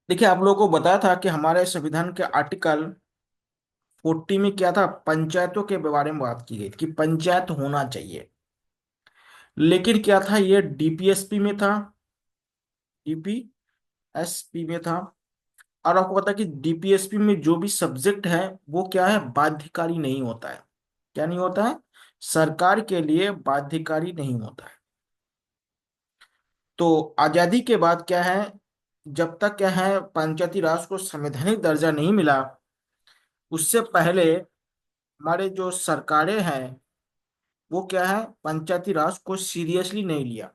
देखिए, आप लोगों को बताया था कि हमारे संविधान के आर्टिकल 40 में क्या था, पंचायतों के बारे में बात की गई थी कि पंचायत होना चाहिए। लेकिन क्या था, ये डीपीएसपी में था, डीपीएसपी में था। और आपको पता है कि डीपीएसपी में जो भी सब्जेक्ट है वो क्या है, बाध्यकारी नहीं होता है। क्या नहीं होता है? सरकार के लिए बाध्यकारी नहीं होता है। तो आजादी के बाद क्या है, जब तक क्या है पंचायती राज को संवैधानिक दर्जा नहीं मिला, उससे पहले हमारे जो सरकारें हैं वो क्या है, पंचायती राज को सीरियसली नहीं लिया।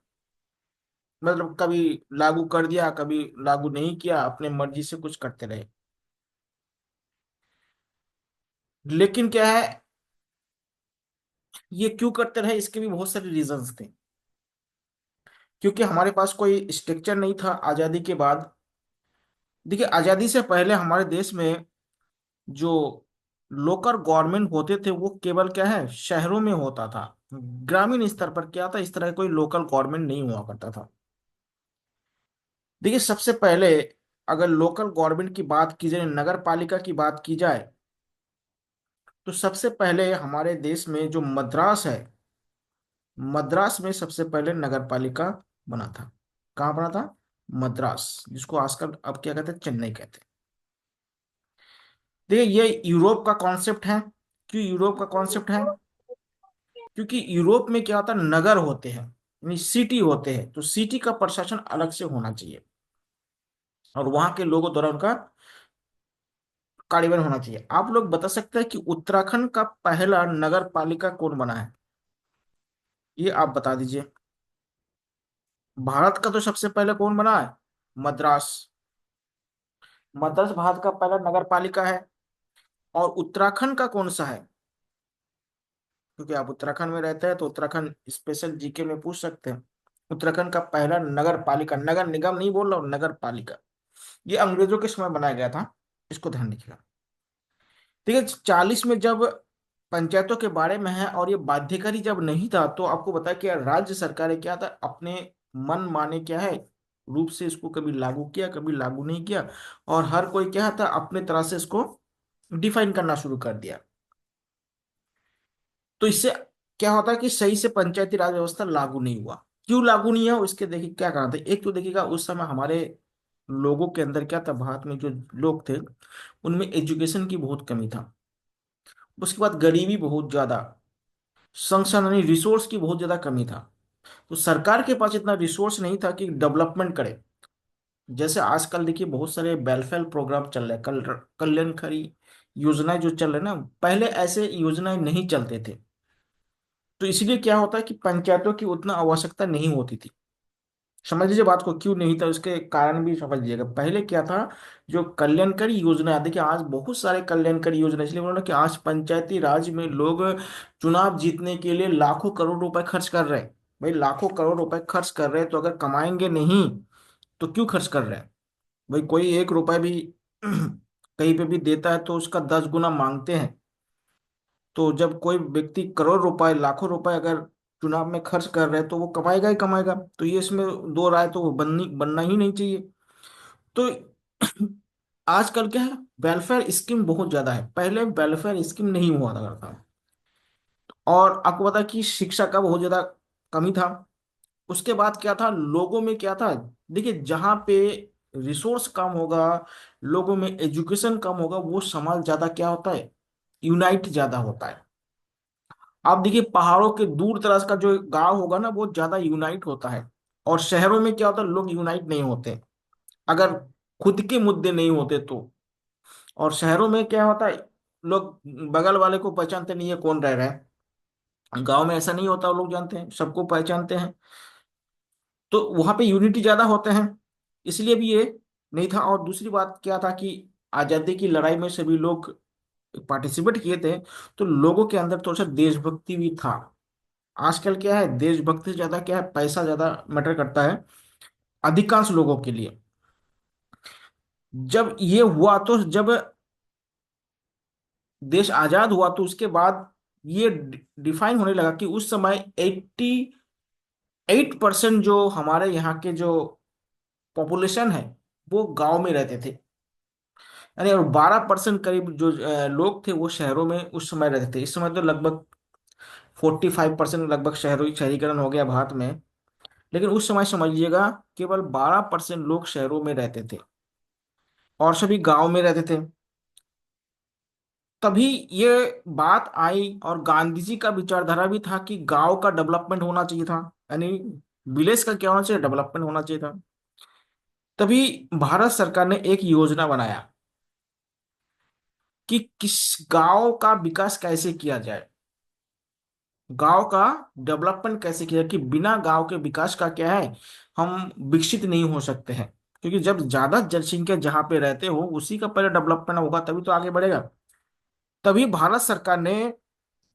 मतलब कभी लागू कर दिया, कभी लागू नहीं किया, अपने मर्जी से कुछ करते रहे। लेकिन क्या है, ये क्यों करते रहे, इसके भी बहुत सारे रीजंस थे। क्योंकि हमारे पास कोई स्ट्रक्चर नहीं था आजादी के बाद। देखिए, आजादी से पहले हमारे देश में जो लोकल गवर्नमेंट होते थे वो केवल क्या है, शहरों में होता था। ग्रामीण स्तर पर क्या था, इस तरह कोई लोकल गवर्नमेंट नहीं हुआ करता था। देखिए, सबसे पहले अगर लोकल गवर्नमेंट की बात की जाए, नगर पालिका की बात की जाए, तो सबसे पहले हमारे देश में जो मद्रास है, मद्रास में सबसे पहले नगर पालिका बना था। कहाँ बना था? मद्रास, जिसको आजकल अब क्या कहते हैं, चेन्नई कहते हैं। देखिए, ये यूरोप का कॉन्सेप्ट है। क्यों यूरोप का कॉन्सेप्ट है? क्योंकि यूरोप में क्या होता है, नगर होते हैं, यानी सिटी होते हैं, तो सिटी का प्रशासन अलग से होना चाहिए और वहां के लोगों द्वारा उनका कार्यान्वयन होना चाहिए। आप लोग बता सकते हैं कि उत्तराखंड का पहला नगर पालिका कौन बना है? ये आप बता दीजिए। भारत का तो सबसे पहले कौन बना है? मद्रास। मद्रास भारत का पहला नगर पालिका है। और उत्तराखंड का कौन सा है? क्योंकि आप उत्तराखंड में रहते हैं तो उत्तराखंड स्पेशल जीके में पूछ सकते हैं। उत्तराखंड का पहला नगर पालिका, नगर निगम नहीं बोल रहा हूँ, नगर पालिका, ये अंग्रेजों के समय बनाया गया था। इसको ध्यान रखिएगा। ठीक है, 40 में जब पंचायतों के बारे में है और ये बाध्यकारी जब नहीं था, तो आपको बता कि राज्य सरकारें क्या था, अपने मन माने क्या है रूप से इसको कभी लागू किया, कभी लागू नहीं किया। और हर कोई क्या था, अपने तरह से इसको डिफाइन करना शुरू कर दिया। तो इससे क्या होता है कि सही से पंचायती राज व्यवस्था लागू नहीं हुआ। क्यों लागू नहीं हुआ, उसके देखिए क्या कारण था। एक तो देखिएगा, उस समय हमारे लोगों के अंदर क्या था, भारत में जो लोग थे उनमें एजुकेशन की बहुत कमी था। उसके बाद गरीबी बहुत ज्यादा, संसाधन रिसोर्स की बहुत ज्यादा कमी था। तो सरकार के पास इतना रिसोर्स नहीं था कि डेवलपमेंट करे। जैसे आजकल देखिए बहुत सारे वेलफेयर प्रोग्राम चल रहे हैं, कल्याणकारी योजनाएं जो चल रहे हैं ना, पहले ऐसे योजनाएं नहीं चलते थे। तो इसलिए क्या होता है कि पंचायतों की उतना आवश्यकता नहीं होती थी। समझ लीजिए बात को, क्यों नहीं था उसके कारण भी समझ लीजिएगा। पहले क्या था, जो कल्याणकारी योजना, देखिए आज बहुत सारे कल्याणकारी योजना, इसलिए बोला ना कि आज पंचायती राज में लोग चुनाव जीतने के लिए लाखों करोड़ रुपए खर्च कर रहे हैं। भाई लाखों करोड़ रुपए खर्च कर रहे हैं तो अगर कमाएंगे नहीं तो क्यों खर्च कर रहे हैं? भाई कोई एक रुपए भी कहीं पे भी देता है तो उसका 10 गुना मांगते हैं। तो जब कोई व्यक्ति करोड़ रुपए, लाखों रुपए अगर चुनाव में खर्च कर रहे हैं तो वो कमाएगा ही कमाएगा। तो ये इसमें दो राय तो वो बननी बनना ही नहीं चाहिए। तो आजकल क्या है, वेलफेयर स्कीम बहुत ज्यादा है, पहले वेलफेयर स्कीम नहीं हुआ करता था। और आपको पता है कि शिक्षा का बहुत ज्यादा कमी था। उसके बाद क्या था, लोगों में क्या था, देखिए जहाँ पे रिसोर्स कम होगा, लोगों में एजुकेशन कम होगा, वो समाज ज्यादा क्या होता है, यूनाइट ज्यादा होता है। आप देखिए पहाड़ों के दूर दराज का जो गांव होगा ना, वो ज्यादा यूनाइट होता है। और शहरों में क्या होता है, लोग यूनाइट नहीं होते अगर खुद के मुद्दे नहीं होते तो। और शहरों में क्या होता है, लोग बगल वाले को पहचानते नहीं है कौन रह रहा है। गांव में ऐसा नहीं होता, वो लोग जानते हैं, सबको पहचानते हैं। तो वहां पे यूनिटी ज्यादा होते हैं, इसलिए भी ये नहीं था। और दूसरी बात क्या था कि आजादी की लड़ाई में सभी लोग पार्टिसिपेट किए थे, तो लोगों के अंदर थोड़ा सा देशभक्ति भी था। आजकल क्या है, देशभक्ति से ज्यादा क्या है, पैसा ज्यादा मैटर करता है अधिकांश लोगों के लिए। जब ये हुआ, तो जब देश आजाद हुआ तो उसके बाद ये डिफाइन होने लगा कि उस समय 88% जो हमारे यहाँ के जो पॉपुलेशन है, वो गांव में रहते थे। यानी और 12% करीब जो लोग थे वो शहरों में उस समय रहते थे। इस समय तो लगभग 45% लगभग शहरीकरण हो गया भारत में। लेकिन उस समय समझिएगा केवल 12% लोग शहरों में रहते थे और सभी गांव में रहते थे। तभी ये बात आई और गांधी जी का विचारधारा भी था कि गांव का डेवलपमेंट होना चाहिए था। यानी विलेज का क्या होना चाहिए, डेवलपमेंट होना चाहिए था। तभी भारत सरकार ने एक योजना बनाया कि किस गांव का विकास कैसे किया जाए, गांव का डेवलपमेंट कैसे किया, कि बिना गांव के विकास का क्या है, हम विकसित नहीं हो सकते हैं। क्योंकि जब ज्यादा जनसंख्या जहां पे रहते हो उसी का पहले डेवलपमेंट होगा तभी तो आगे बढ़ेगा। तभी भारत सरकार ने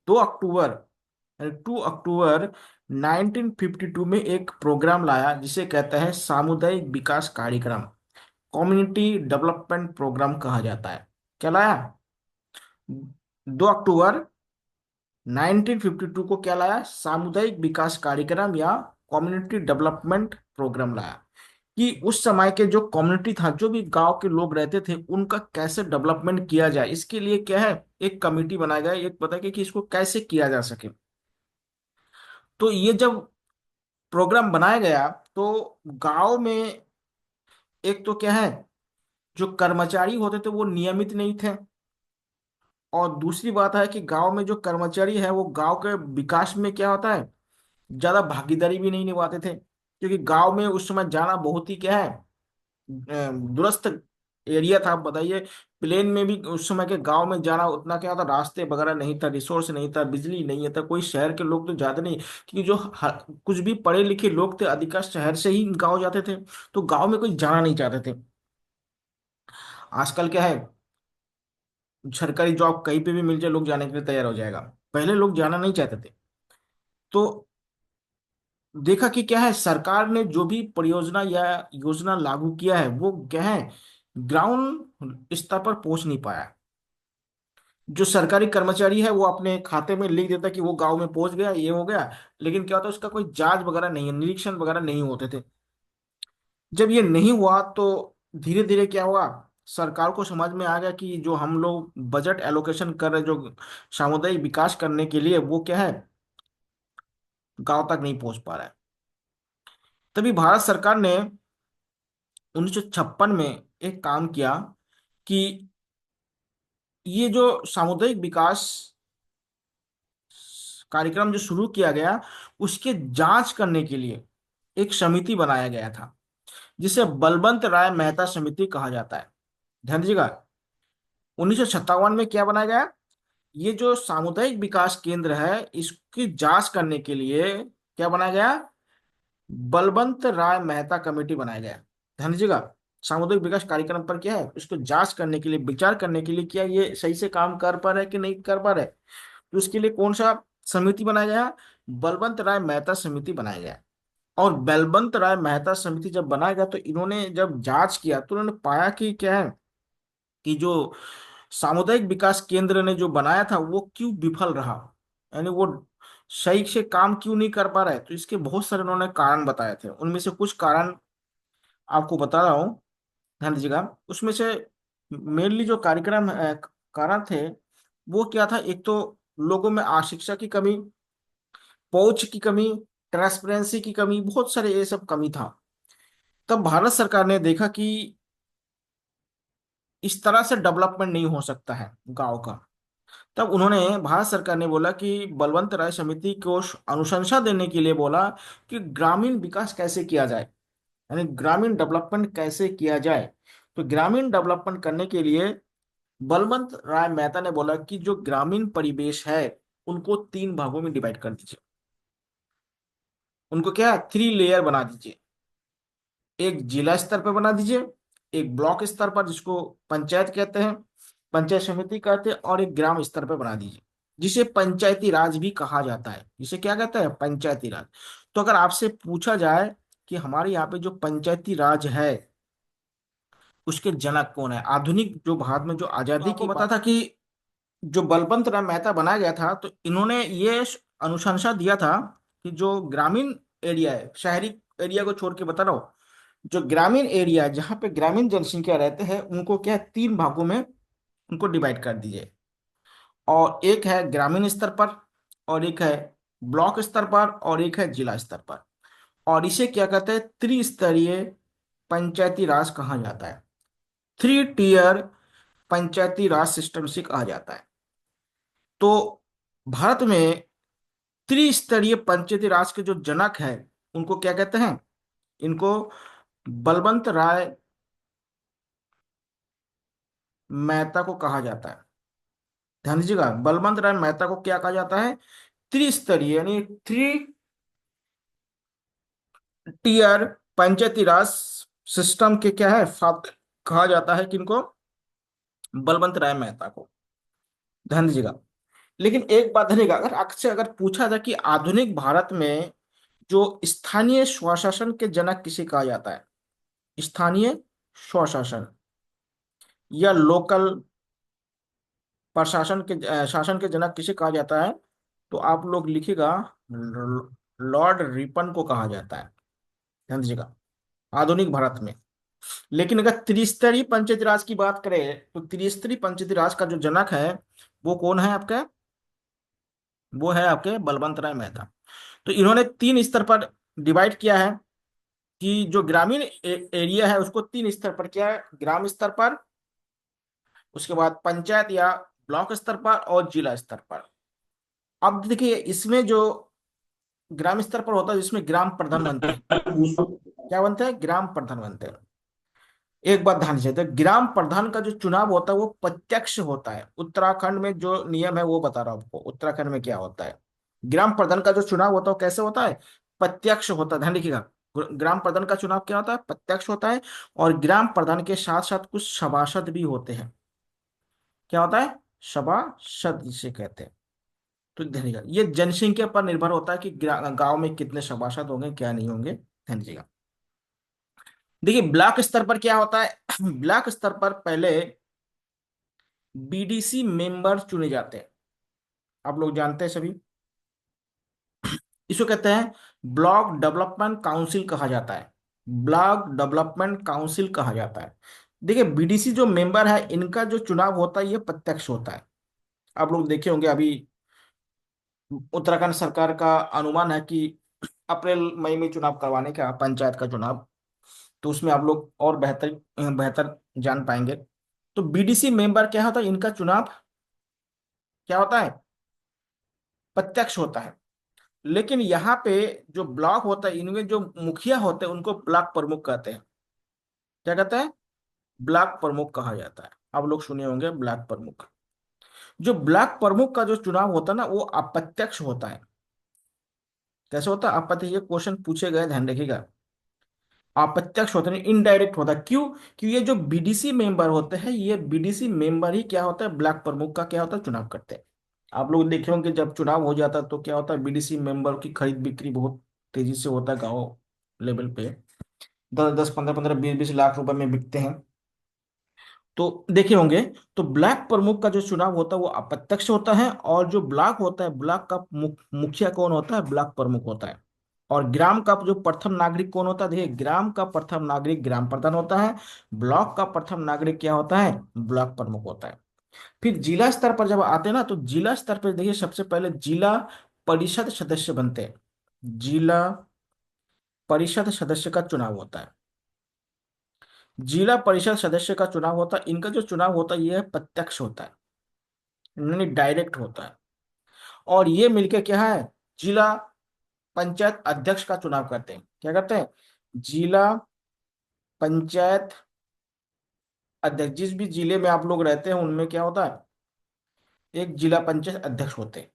2 अक्टूबर 2 अक्टूबर 1952 में एक प्रोग्राम लाया जिसे कहते हैं सामुदायिक विकास कार्यक्रम, कम्युनिटी डेवलपमेंट प्रोग्राम कहा जाता है। क्या लाया? 2 अक्टूबर 1952 को क्या लाया? सामुदायिक विकास कार्यक्रम या कम्युनिटी डेवलपमेंट प्रोग्राम लाया, कि उस समय के जो कम्युनिटी था, जो भी गांव के लोग रहते थे, उनका कैसे डेवलपमेंट किया जाए। इसके लिए क्या है, एक कमेटी बनाया गया, एक पता कि इसको कैसे किया जा सके। तो ये जब प्रोग्राम बनाया गया तो गांव में एक तो क्या है, जो कर्मचारी होते थे वो नियमित नहीं थे। और दूसरी बात है कि गांव में जो कर्मचारी है वो गांव के विकास में क्या होता है, ज्यादा भागीदारी भी नहीं निभाते थे। क्योंकि गांव में उस समय जाना बहुत ही क्या है, दूरस्थ एरिया था। आप बताइए, प्लेन में भी उस समय के गांव में जाना उतना क्या था, रास्ते वगैरह नहीं था, रिसोर्स नहीं था, बिजली नहीं था, कोई शहर के लोग तो जाते नहीं। क्योंकि जो कुछ भी पढ़े लिखे लोग थे अधिकांश शहर से ही गांव जाते थे। तो गांव में कोई जाना नहीं चाहते थे। आजकल क्या है, सरकारी जॉब कहीं पे भी मिल जाए लोग जाने के लिए तैयार हो जाएगा। पहले लोग जाना नहीं चाहते थे। तो देखा कि क्या है, सरकार ने जो भी परियोजना या योजना लागू किया है वो क्या है, ग्राउंड स्तर पर पहुंच नहीं पाया। जो सरकारी कर्मचारी है वो अपने खाते में लिख देता कि वो गांव में पहुंच गया, ये हो गया। लेकिन क्या होता है, उसका कोई जांच वगैरह नहीं है, निरीक्षण वगैरह नहीं होते थे। जब ये नहीं हुआ तो धीरे धीरे क्या हुआ, सरकार को समझ में आ गया कि जो हम लोग बजट एलोकेशन कर रहे हैं, जो सामुदायिक विकास करने के लिए, वो क्या है, गांव तक नहीं पहुंच पा रहा है। तभी भारत सरकार ने 1956 में एक काम किया कि ये जो सामुदायिक विकास कार्यक्रम जो शुरू किया गया, उसके जांच करने के लिए एक समिति बनाया गया था जिसे बलवंत राय मेहता समिति कहा जाता है। ध्यान दीजिएगा, 1957 में क्या बनाया गया, ये जो सामुदायिक विकास केंद्र है इसकी जांच करने के लिए क्या बनाया गया, बलवंत राय मेहता कमेटी बनाया गया। ध्यान दीजिएगा, सामुदायिक विकास कार्यक्रम पर क्या है, उसको जांच करने के लिए, विचार करने के लिए, क्या ये सही से काम कर पा रहे हैं कि नहीं कर पा रहे। तो इसके लिए कौन सा समिति बनाया गया, बलवंत राय मेहता समिति बनाया गया। और बलवंत राय मेहता समिति जब बनाया गया तो इन्होंने जब जांच किया तो उन्होंने पाया कि क्या है, कि जो सामुदायिक विकास केंद्र ने जो बनाया था वो क्यों विफल रहा, यानी वो सही से काम क्यों नहीं कर पा रहा है। तो इसके बहुत सारे उन्होंने कारण बताए थे, उनमें से कुछ कारण आपको बता रहा हूँ, ध्यान दीजिएगा। उसमें से मेनली जो कारण थे वो क्या था, एक तो लोगों में शिक्षा की कमी, पहुंच की कमी, ट्रांसपेरेंसी की कमी, बहुत सारे ये सब कमी था। तब भारत सरकार ने देखा कि इस तरह से डेवलपमेंट नहीं हो सकता है गांव का। तब उन्होंने, भारत सरकार ने बोला कि बलवंत राय समिति को अनुशंसा देने के लिए बोला कि ग्रामीण विकास कैसे किया जाए, यानी ग्रामीण डेवलपमेंट कैसे किया जाए। तो ग्रामीण डेवलपमेंट करने के लिए बलवंत राय मेहता ने बोला कि जो ग्रामीण परिवेश है उनको 3 भागों में डिवाइड कर दीजिए। उनको क्या, 3 लेयर बना दीजिए। एक जिला स्तर पर बना दीजिए, एक ब्लॉक स्तर पर जिसको पंचायत कहते हैं, पंचायत समिति कहते हैं, और एक ग्राम स्तर पर बना दीजिए जिसे पंचायती राज भी कहा जाता है। जिसे क्या कहता है, पंचायती राज। तो अगर आपसे पूछा जाए कि हमारे यहाँ पे जो पंचायती राज है उसके जनक कौन है, आधुनिक जो भारत में जो आजादी की पता था कि जो बलवंत राय मेहता बनाया गया था तो इन्होंने ये अनुशंसा दिया था कि जो ग्रामीण एरिया है, शहरी एरिया को छोड़ के बता रहा हूँ, जो ग्रामीण एरिया जहाँ पे ग्रामीण जनसंख्या रहते हैं उनको क्या है, तीन भागों में उनको डिवाइड कर दीजिए। और एक है ग्रामीण स्तर पर, और एक है ब्लॉक स्तर पर, और एक है जिला स्तर पर। और इसे क्या कहते हैं, त्रिस्तरीय पंचायती राज कहा जाता है। 3 टियर पंचायती राज सिस्टम से कहा जाता है। तो भारत में त्रिस्तरीय पंचायती राज के जो जनक है उनको क्या कहते हैं, इनको बलवंत राय मेहता को कहा जाता है। ध्यान दीजिएगा, बलवंत राय मेहता को क्या कहा जाता है, त्रिस्तरीय यानी 3 टियर पंचायती राज सिस्टम के क्या है फादर कहा जाता है किनको, बलवंत राय मेहता को। ध्यान दीजिएगा। लेकिन एक बात ध्यान, अगर आपसे अगर पूछा जाए कि आधुनिक भारत में जो स्थानीय स्वशासन के जनक किसे कहा जाता है, स्थानीय स्वशासन या लोकल प्रशासन के शासन के जनक किसे कहा जाता है, तो आप लोग लिखिएगा लॉर्ड रिपन को कहा जाता है। ध्यान दीजिएगा, आधुनिक भारत में। लेकिन अगर त्रिस्तरीय पंचायती राज की बात करें तो त्रिस्तरीय पंचायती राज का जो जनक है वो कौन है आपका, वो है आपके बलवंत राय मेहता। तो इन्होंने 3 स्तर पर डिवाइड किया है कि जो ग्रामीण एरिया है उसको 3 स्तर पर किया है, ग्राम स्तर पर, उसके बाद पंचायत या ब्लॉक स्तर पर, और जिला स्तर पर। अब देखिए इसमें जो ग्राम स्तर पर होता है जिसमें ग्राम प्रधान बनते हैं। क्या बनते हैं, ग्राम प्रधान बनते हैं। एक बात ध्यान से, तो ग्राम प्रधान का जो चुनाव होता है वो प्रत्यक्ष होता है। उत्तराखंड में जो नियम है वो बता रहा हूं आपको, उत्तराखंड में क्या होता है। ग्राम प्रधान का जो चुनाव होता है वो कैसे होता है, प्रत्यक्ष होता है। ध्यान रखिएगा, ग्राम प्रधान का चुनाव क्या होता है, प्रत्यक्ष होता है। और ग्राम प्रधान के साथ साथ कुछ सभासद भी होते हैं। क्या होता है, सभासद जिसे कहते हैं। तो ध्यान रखिएगा, ये जनसंख्या पर निर्भर होता है कि गांव में कितने सभासद होंगे क्या नहीं होंगे। ध्यान दीजिएगा। देखिए ब्लॉक स्तर पर क्या होता है, ब्लॉक स्तर पर पहले बीडीसी मेंबर चुने जाते हैं। आप लोग जानते हैं सभी, इसको कहते हैं ब्लॉक डेवलपमेंट काउंसिल कहा जाता है। ब्लॉक डेवलपमेंट काउंसिल कहा जाता है। देखिए बीडीसी जो मेंबर है इनका जो चुनाव होता है ये प्रत्यक्ष होता है। आप लोग देखे होंगे अभी उत्तराखंड सरकार का अनुमान है कि अप्रैल मई में चुनाव करवाने का, पंचायत का चुनाव। तो उसमें आप लोग और बेहतर बेहतर जान पाएंगे। तो बीडीसी मेंबर क्या होता है, इनका चुनाव क्या होता है, प्रत्यक्ष होता है। लेकिन यहाँ पे जो ब्लॉक होता है इनमें जो मुखिया होते हैं उनको ब्लॉक प्रमुख कहते हैं। क्या कहते हैं, ब्लॉक प्रमुख कहा जाता है। आप लोग सुने होंगे ब्लॉक प्रमुख। जो ब्लॉक प्रमुख का जो चुनाव होता है ना वो अप्रत्यक्ष होता है। कैसे होता है अप्रत्यक्ष, ये क्वेश्चन पूछे गए, ध्यान रखिएगा। अप्रत्यक्ष होता है, इनडायरेक्ट होता है। क्यों, क्योंकि ये जो बीडीसी मेंबर होते हैं ये बीडीसी मेंबर ही क्या होता है, ब्लॉक प्रमुख का क्या होता है, चुनाव करते हैं। आप लोग देखे होंगे जब चुनाव हो जाता है तो क्या होता है, बीडीसी मेंबर की खरीद बिक्री बहुत तेजी से होता है गाँव लेवल पे। 10-10, 15-15, 20-20 लाख रुपए में बिकते हैं। तो देखे होंगे। तो ब्लॉक प्रमुख का जो चुनाव होता है वो अप्रत्यक्ष होता है। और जो ब्लॉक होता है, ब्लॉक का मुखिया कौन होता है, ब्लॉक प्रमुख होता है। और ग्राम का जो प्रथम नागरिक कौन होता है, देखिए ग्राम का प्रथम नागरिक ग्राम प्रधान होता है। ब्लॉक का प्रथम नागरिक क्या होता है, ब्लॉक प्रमुख होता है। फिर जिला स्तर पर जब आते हैं ना तो जिला स्तर पर देखिए सबसे पहले जिला परिषद सदस्य बनते हैं। जिला परिषद सदस्य का चुनाव होता है। जिला परिषद सदस्य का चुनाव होता है, इनका जो चुनाव होता है यह प्रत्यक्ष होता है, यानी डायरेक्ट होता है। और ये मिलके क्या है, जिला पंचायत अध्यक्ष का चुनाव करते हैं। क्या करते हैं, जिला पंचायत अध्यक्ष। जिस भी जिले में आप लोग रहते हैं उनमें क्या होता है, एक जिला पंचायत अध्यक्ष होते हैं।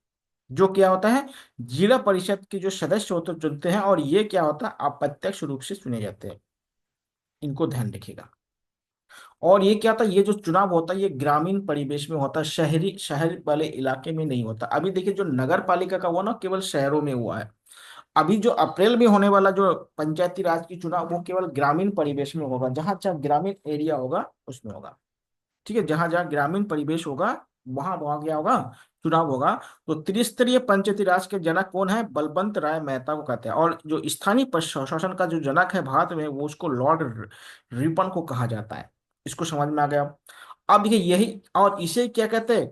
जो क्या होता है, जिला परिषद के जो सदस्य होते हैं चुनते हैं। और ये क्या होता है, अप्रत्यक्ष रूप से चुने जाते हैं। इनको ध्यान रखिएगा। और ये क्या होता है, ये जो चुनाव होता है ये ग्रामीण परिवेश में होता है, शहरी शहर वाले इलाके में नहीं होता। अभी देखिए जो नगर पालिका का हुआ ना केवल शहरों में हुआ है। अभी जो अप्रैल में होने वाला जो पंचायती राज की चुनाव वो केवल ग्रामीण परिवेश में होगा, जहां जहां ग्रामीण एरिया होगा उसमें होगा। ठीक है, जहां जहां ग्रामीण परिवेश होगा वहां वहां गया होगा, चुनाव होगा। तो त्रिस्तरीय पंचायती राज के जनक कौन है? बलवंत राय मेहता को कहते हैं। और जो स्थानीय प्रशासन का जो जनक है भारत में, वो उसको लॉर्ड रिपन को कहा जाता है। इसको समझ में आ गया? अब देखिए यही, और इसे क्या कहते हैं?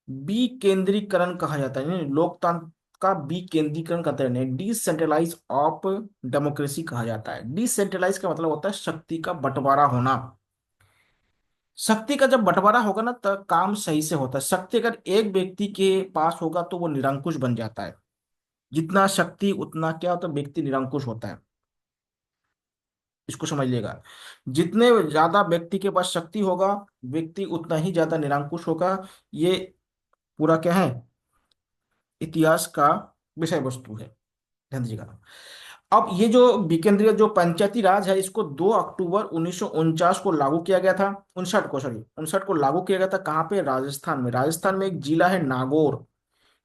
विकेंद्रीकरण कहा जाता है, यानी लोकतंत्र का विकेंद्रीकरण कहते हैं, डिसेंट्रलाइज ऑफ डेमोक्रेसी कहा जाता है। डिसेंट्रलाइज का मतलब होता है शक्ति का बंटवारा होना। शक्ति का जब बंटवारा होगा ना, तब काम सही से होता है। शक्ति अगर एक व्यक्ति के पास होगा तो वो निरंकुश बन जाता है। जितना शक्ति उतना क्या होता है, व्यक्ति निरंकुश होता है। इसको समझ लिएगा। जितने ज्यादा व्यक्ति के पास शक्ति होगा, व्यक्ति उतना ही ज्यादा निरंकुश होगा। ये पूरा क्या है, इतिहास का विषय वस्तु है। ध्यान दीजिएगा। अब ये जो विकेंद्रीय जो पंचायती राज है, इसको 2 अक्टूबर 1949 को लागू किया गया था। 59 को, सॉरी 59 को लागू किया गया था। कहाँ पे? राजस्थान में। राजस्थान में एक जिला है नागौर।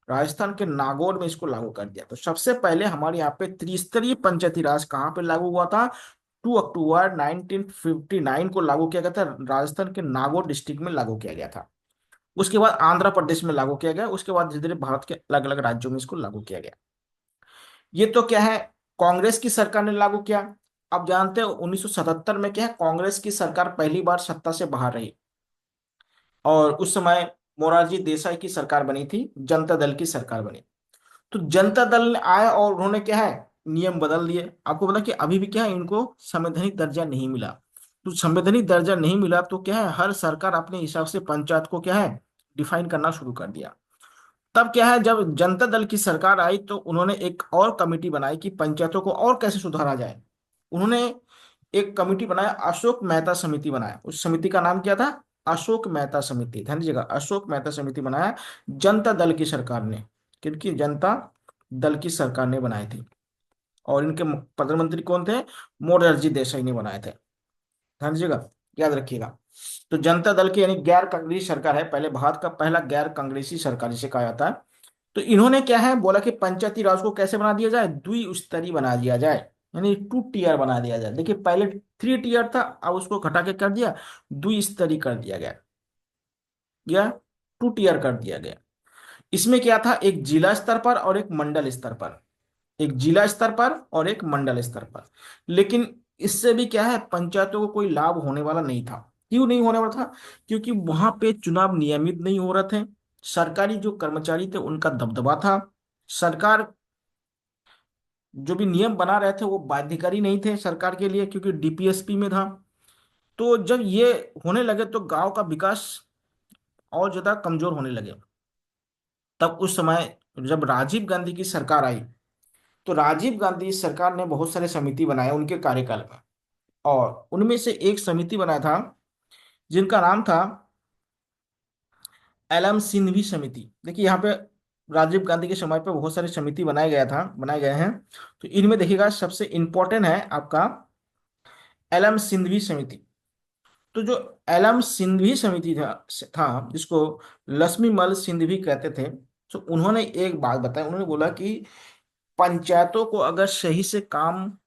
राजस्थान के नागौर में इसको लागू कर दिया। तो सबसे पहले हमारे यहाँ पे त्रिस्तरीय पंचायती राज कहाँ पे लागू हुआ था? 2 अक्टूबर 1959 को लागू किया गया था। राजस्थान के नागौर डिस्ट्रिक्ट में लागू किया गया था। उसके बाद आंध्र प्रदेश में लागू किया गया। उसके बाद धीरे धीरे भारत के अलग अलग राज्यों में इसको लागू किया गया। ये तो क्या है, कांग्रेस की सरकार ने लागू किया। अब जानते हो 1977 में क्या है, कांग्रेस की सरकार पहली बार सत्ता से बाहर रही। और उस समय मोरारजी देसाई की सरकार बनी थी, जनता दल की सरकार बनी। तो जनता दल ने आए और उन्होंने क्या है, नियम बदल दिए। आपको पता कि अभी भी क्या है, इनको संवैधानिक दर्जा नहीं मिला। तो संवैधानिक दर्जा नहीं मिला तो क्या है, हर सरकार अपने हिसाब से पंचायत को क्या है, डिफाइन करना शुरू कर दिया। तब क्या है, जब जनता दल की सरकार आई तो उन्होंने एक और कमेटी बनाई कि पंचायतों को और कैसे सुधारा जाए। उन्होंने एक कमेटी बनाया, अशोक मेहता समिति बनाया। उस समिति का नाम क्या था? अशोक मेहता समिति। ध्यान दीजिएगा, अशोक मेहता समिति बनाया जनता दल की सरकार ने। क्योंकि जनता दल की सरकार ने बनाई थी। और इनके प्रधानमंत्री कौन थे? मोरारजी देसाई ने बनाए थे। ध्यान दीजिएगा, याद रखिएगा। तो जनता दल की यानी गैर कांग्रेसी सरकार है, पहले भारत का पहला गैर कांग्रेसी सरकार जिसे कहा जाता है। तो इन्होंने क्या है बोला कि पंचायती राज को कैसे बना दिया जाए, द्विस्तरीय बना दिया जाए, यानी 2 टियर बना दिया जाए। देखिए पहले 3 टियर था, अब उसको घटा के कर दिया, द्विस्तरीय कर दिया गया, या 2 टियर कर दिया गया। इसमें क्या था, एक जिला स्तर पर और एक मंडल स्तर पर। एक जिला स्तर पर और एक मंडल स्तर पर। लेकिन इससे भी क्या है, पंचायतों को कोई लाभ होने वाला नहीं था। क्यों नहीं होने वाला था? क्योंकि वहां पे चुनाव नियमित नहीं हो रहे थे। सरकारी जो कर्मचारी थे उनका दबदबा था। सरकार जो भी नियम बना रहे थे वो बाध्यकारी नहीं थे सरकार के लिए, क्योंकि डीपीएसपी में था। तो जब ये होने लगे तो गांव का विकास और ज्यादा कमजोर होने लगे। तब उस समय जब राजीव गांधी की सरकार आई, तो राजीव गांधी सरकार ने बहुत सारे समिति बनाए उनके कार्यकाल में। और उनमें से एक समिति बनाया था जिनका नाम था एलएम सिंघवी समिति। देखिए यहाँ पे राजीव गांधी के समय पे बहुत सारी समिति बनाए गए हैं। तो इनमें देखिएगा सबसे इंपॉर्टेंट है आपका एलएम सिंघवी समिति। तो जो एलएम सिंघवी समिति था जिसको लक्ष्मी मल सिंघवी कहते थे। तो उन्होंने एक बात बताई, उन्होंने बोला कि पंचायतों को अगर सही से काम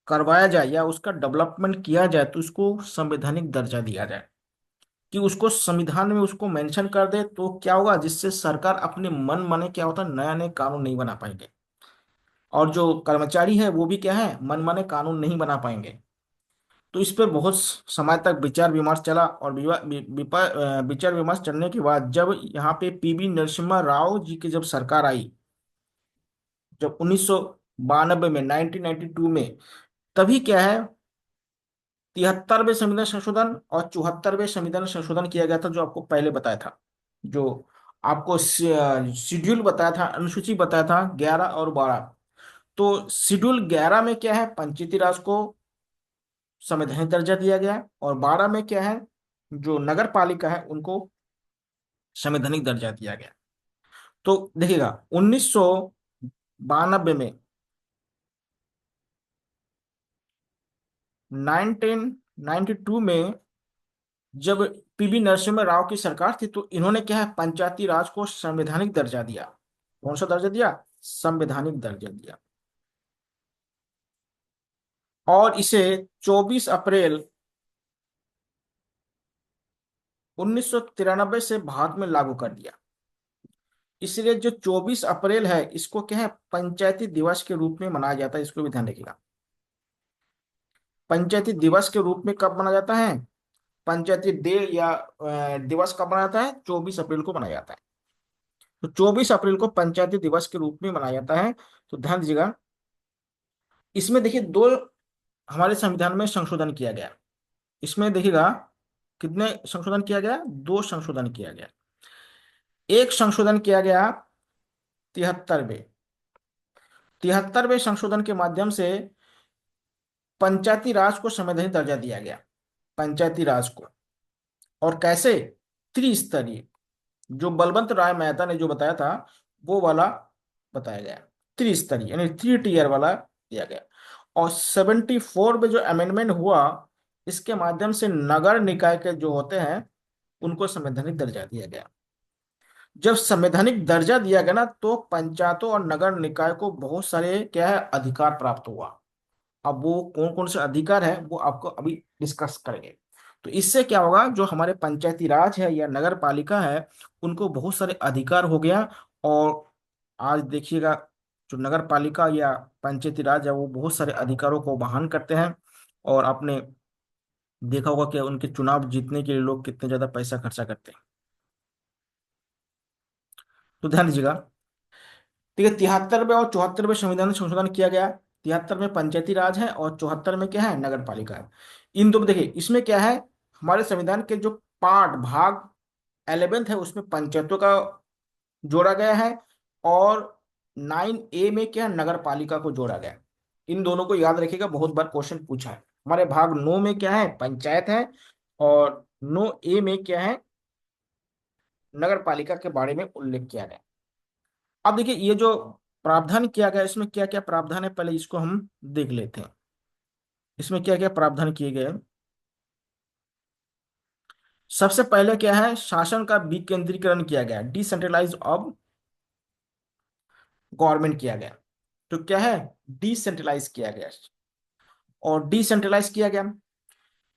करवाया जाए या उसका डेवलपमेंट किया जाए तो उसको संवैधानिक दर्जा दिया जाए। कि उसको संविधान में उसको मेंशन कर दे तो क्या होगा, जिससे सरकार अपने मन माने क्या होता है, नया नया कानून नहीं बना पाएंगे। और जो कर्मचारी है वो भी क्या है, मन माने कानून नहीं बना पाएंगे। तो इस पर बहुत समय तक विचार विमर्श चला। और विचार विमर्श चलने के बाद जब यहाँ पे पीवी नरसिम्हा राव जी की जब सरकार आई, जब 1992 में, 1992 में, तभी क्या है, 73वें संविधान संशोधन और 74वें संविधान संशोधन किया गया था, जो आपको पहले बताया था। जो आपको शेड्यूल बताया था, अनुसूची बताया था 11 और 12। तो शेड्यूल 11 में क्या है, पंचायती राज को संवैधानिक दर्जा दिया गया। और 12 में क्या है, जो नगर पालिका है उनको संवैधानिक दर्जा दिया गया। तो देखिएगा 1992 में, 1992 में जब पीवी नरसिम्हा राव की सरकार थी, तो इन्होंने क्या है, पंचायती राज को संवैधानिक दर्जा दिया। कौन सा दर्जा दिया? संवैधानिक दर्जा दिया। और इसे 24 अप्रैल 1993 से भारत में लागू कर दिया। इसलिए जो 24 अप्रैल है, इसको क्या है, पंचायती दिवस के रूप में मनाया जाता है। इसको भी ध्यान रखिएगा। पंचायती दिवस के रूप में कब मनाया जाता है, पंचायती डे या दिवस कब मनाया जाता है, 24 अप्रैल को मनाया जाता है। तो 24 अप्रैल को पंचायती दिवस के रूप में मनाया जाता है। तो ध्यान दीजिएगा। इसमें देखिए दो हमारे संविधान में संशोधन किया गया। इसमें देखिएगा कितने संशोधन किया गया, दो संशोधन किया गया। एक संशोधन किया गया 73वें। 73वें संशोधन के माध्यम से पंचायती राज को संवैधानिक दर्जा दिया गया, पंचायती राज को। और कैसे, त्रिस्तरीय, जो बलवंत राय मेहता ने जो बताया था वो वाला बताया गया, त्रिस्तरीय यानी 3 टियर वाला दिया गया। और 74 में जो अमेंडमेंट हुआ, इसके माध्यम से नगर निकाय के जो होते हैं उनको संवैधानिक दर्जा दिया गया। जब संवैधानिक दर्जा दिया गया ना, तो पंचायतों और नगर निकाय को बहुत सारे क्या है, अधिकार प्राप्त हुआ। अब वो कौन कौन से अधिकार है वो आपको अभी डिस्कस करेंगे। तो इससे क्या होगा, जो हमारे पंचायती राज है या नगर पालिका है, उनको बहुत सारे अधिकार हो गया। और आज देखिएगा, जो नगर पालिका या पंचायती राज है वो बहुत सारे अधिकारों को वहन करते हैं। और आपने देखा होगा कि उनके चुनाव जीतने के लिए लोग कितने ज्यादा पैसा खर्चा करते हैं। तो ध्यान दीजिएगा। ठीक है, 73वें और 74वें संविधान में संशोधन किया गया। 73 में पंचायती राज है और 74 में क्या है, नगर पालिका है। इन दो में देखिए, इसमें क्या है, हमारे संविधान के जो पार्ट भाग 11th है उसमें पंचायतों का जोड़ा गया है। और 9A में क्या है, नगर पालिका को जोड़ा गया है। इन दोनों को याद रखिएगा, बहुत बार क्वेश्चन पूछा है। हमारे भाग 9 में क्या है, पंचायत है। और 9A में क्या है, नगर पालिका के बारे में उल्लेख किया गया। अब देखिए ये जो प्रावधान किया गया, इसमें क्या क्या प्रावधान है, पहले इसको हम देख लेते हैं। इसमें क्या क्या प्रावधान किए गए हैं। सबसे पहले क्या है, शासन का विकेंद्रीकरण किया गया, डिसेंट्रलाइज ऑफ गवर्नमेंट किया गया। तो क्या है, डिसेंट्रलाइज किया गया। और डिसेंट्रलाइज किया गया,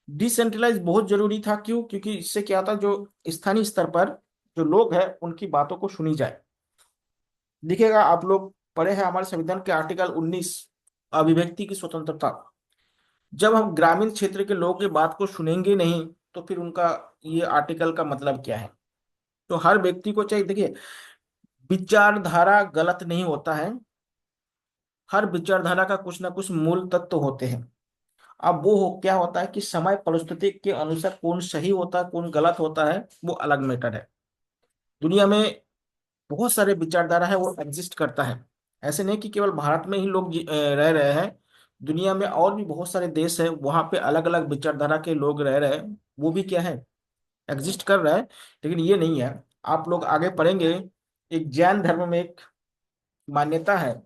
डिसेंट्रलाइज बहुत जरूरी था। क्यों, क्योंकि इससे क्या था, जो स्थानीय स्तर पर जो लोग हैं उनकी बातों को सुनी जाए। देखिएगा, आप लोग पढ़े हैं हमारे संविधान के आर्टिकल 19, अभिव्यक्ति की स्वतंत्रता। जब हम ग्रामीण क्षेत्र के लोगों की बात को सुनेंगे नहीं, तो फिर उनका ये आर्टिकल का मतलब क्या है। तो हर व्यक्ति को चाहिए, देखिए विचारधारा गलत नहीं होता है, हर विचारधारा का कुछ ना कुछ मूल तत्व होते हैं। अब वो क्या होता है कि समय परिस्थिति के अनुसार कौन सही होता है कौन गलत होता है वो अलग मैटर है। दुनिया में बहुत सारे विचारधारा है, वो एग्जिस्ट करता है। ऐसे नहीं कि केवल भारत में ही लोग रह रहे हैं। दुनिया में और भी बहुत सारे देश है, वहां पे अलग अलग विचारधारा के लोग रह रहे हैं। वो भी क्या है, एग्जिस्ट कर रहा है। लेकिन ये नहीं है, आप लोग आगे पढ़ेंगे। एक जैन धर्म में एक मान्यता है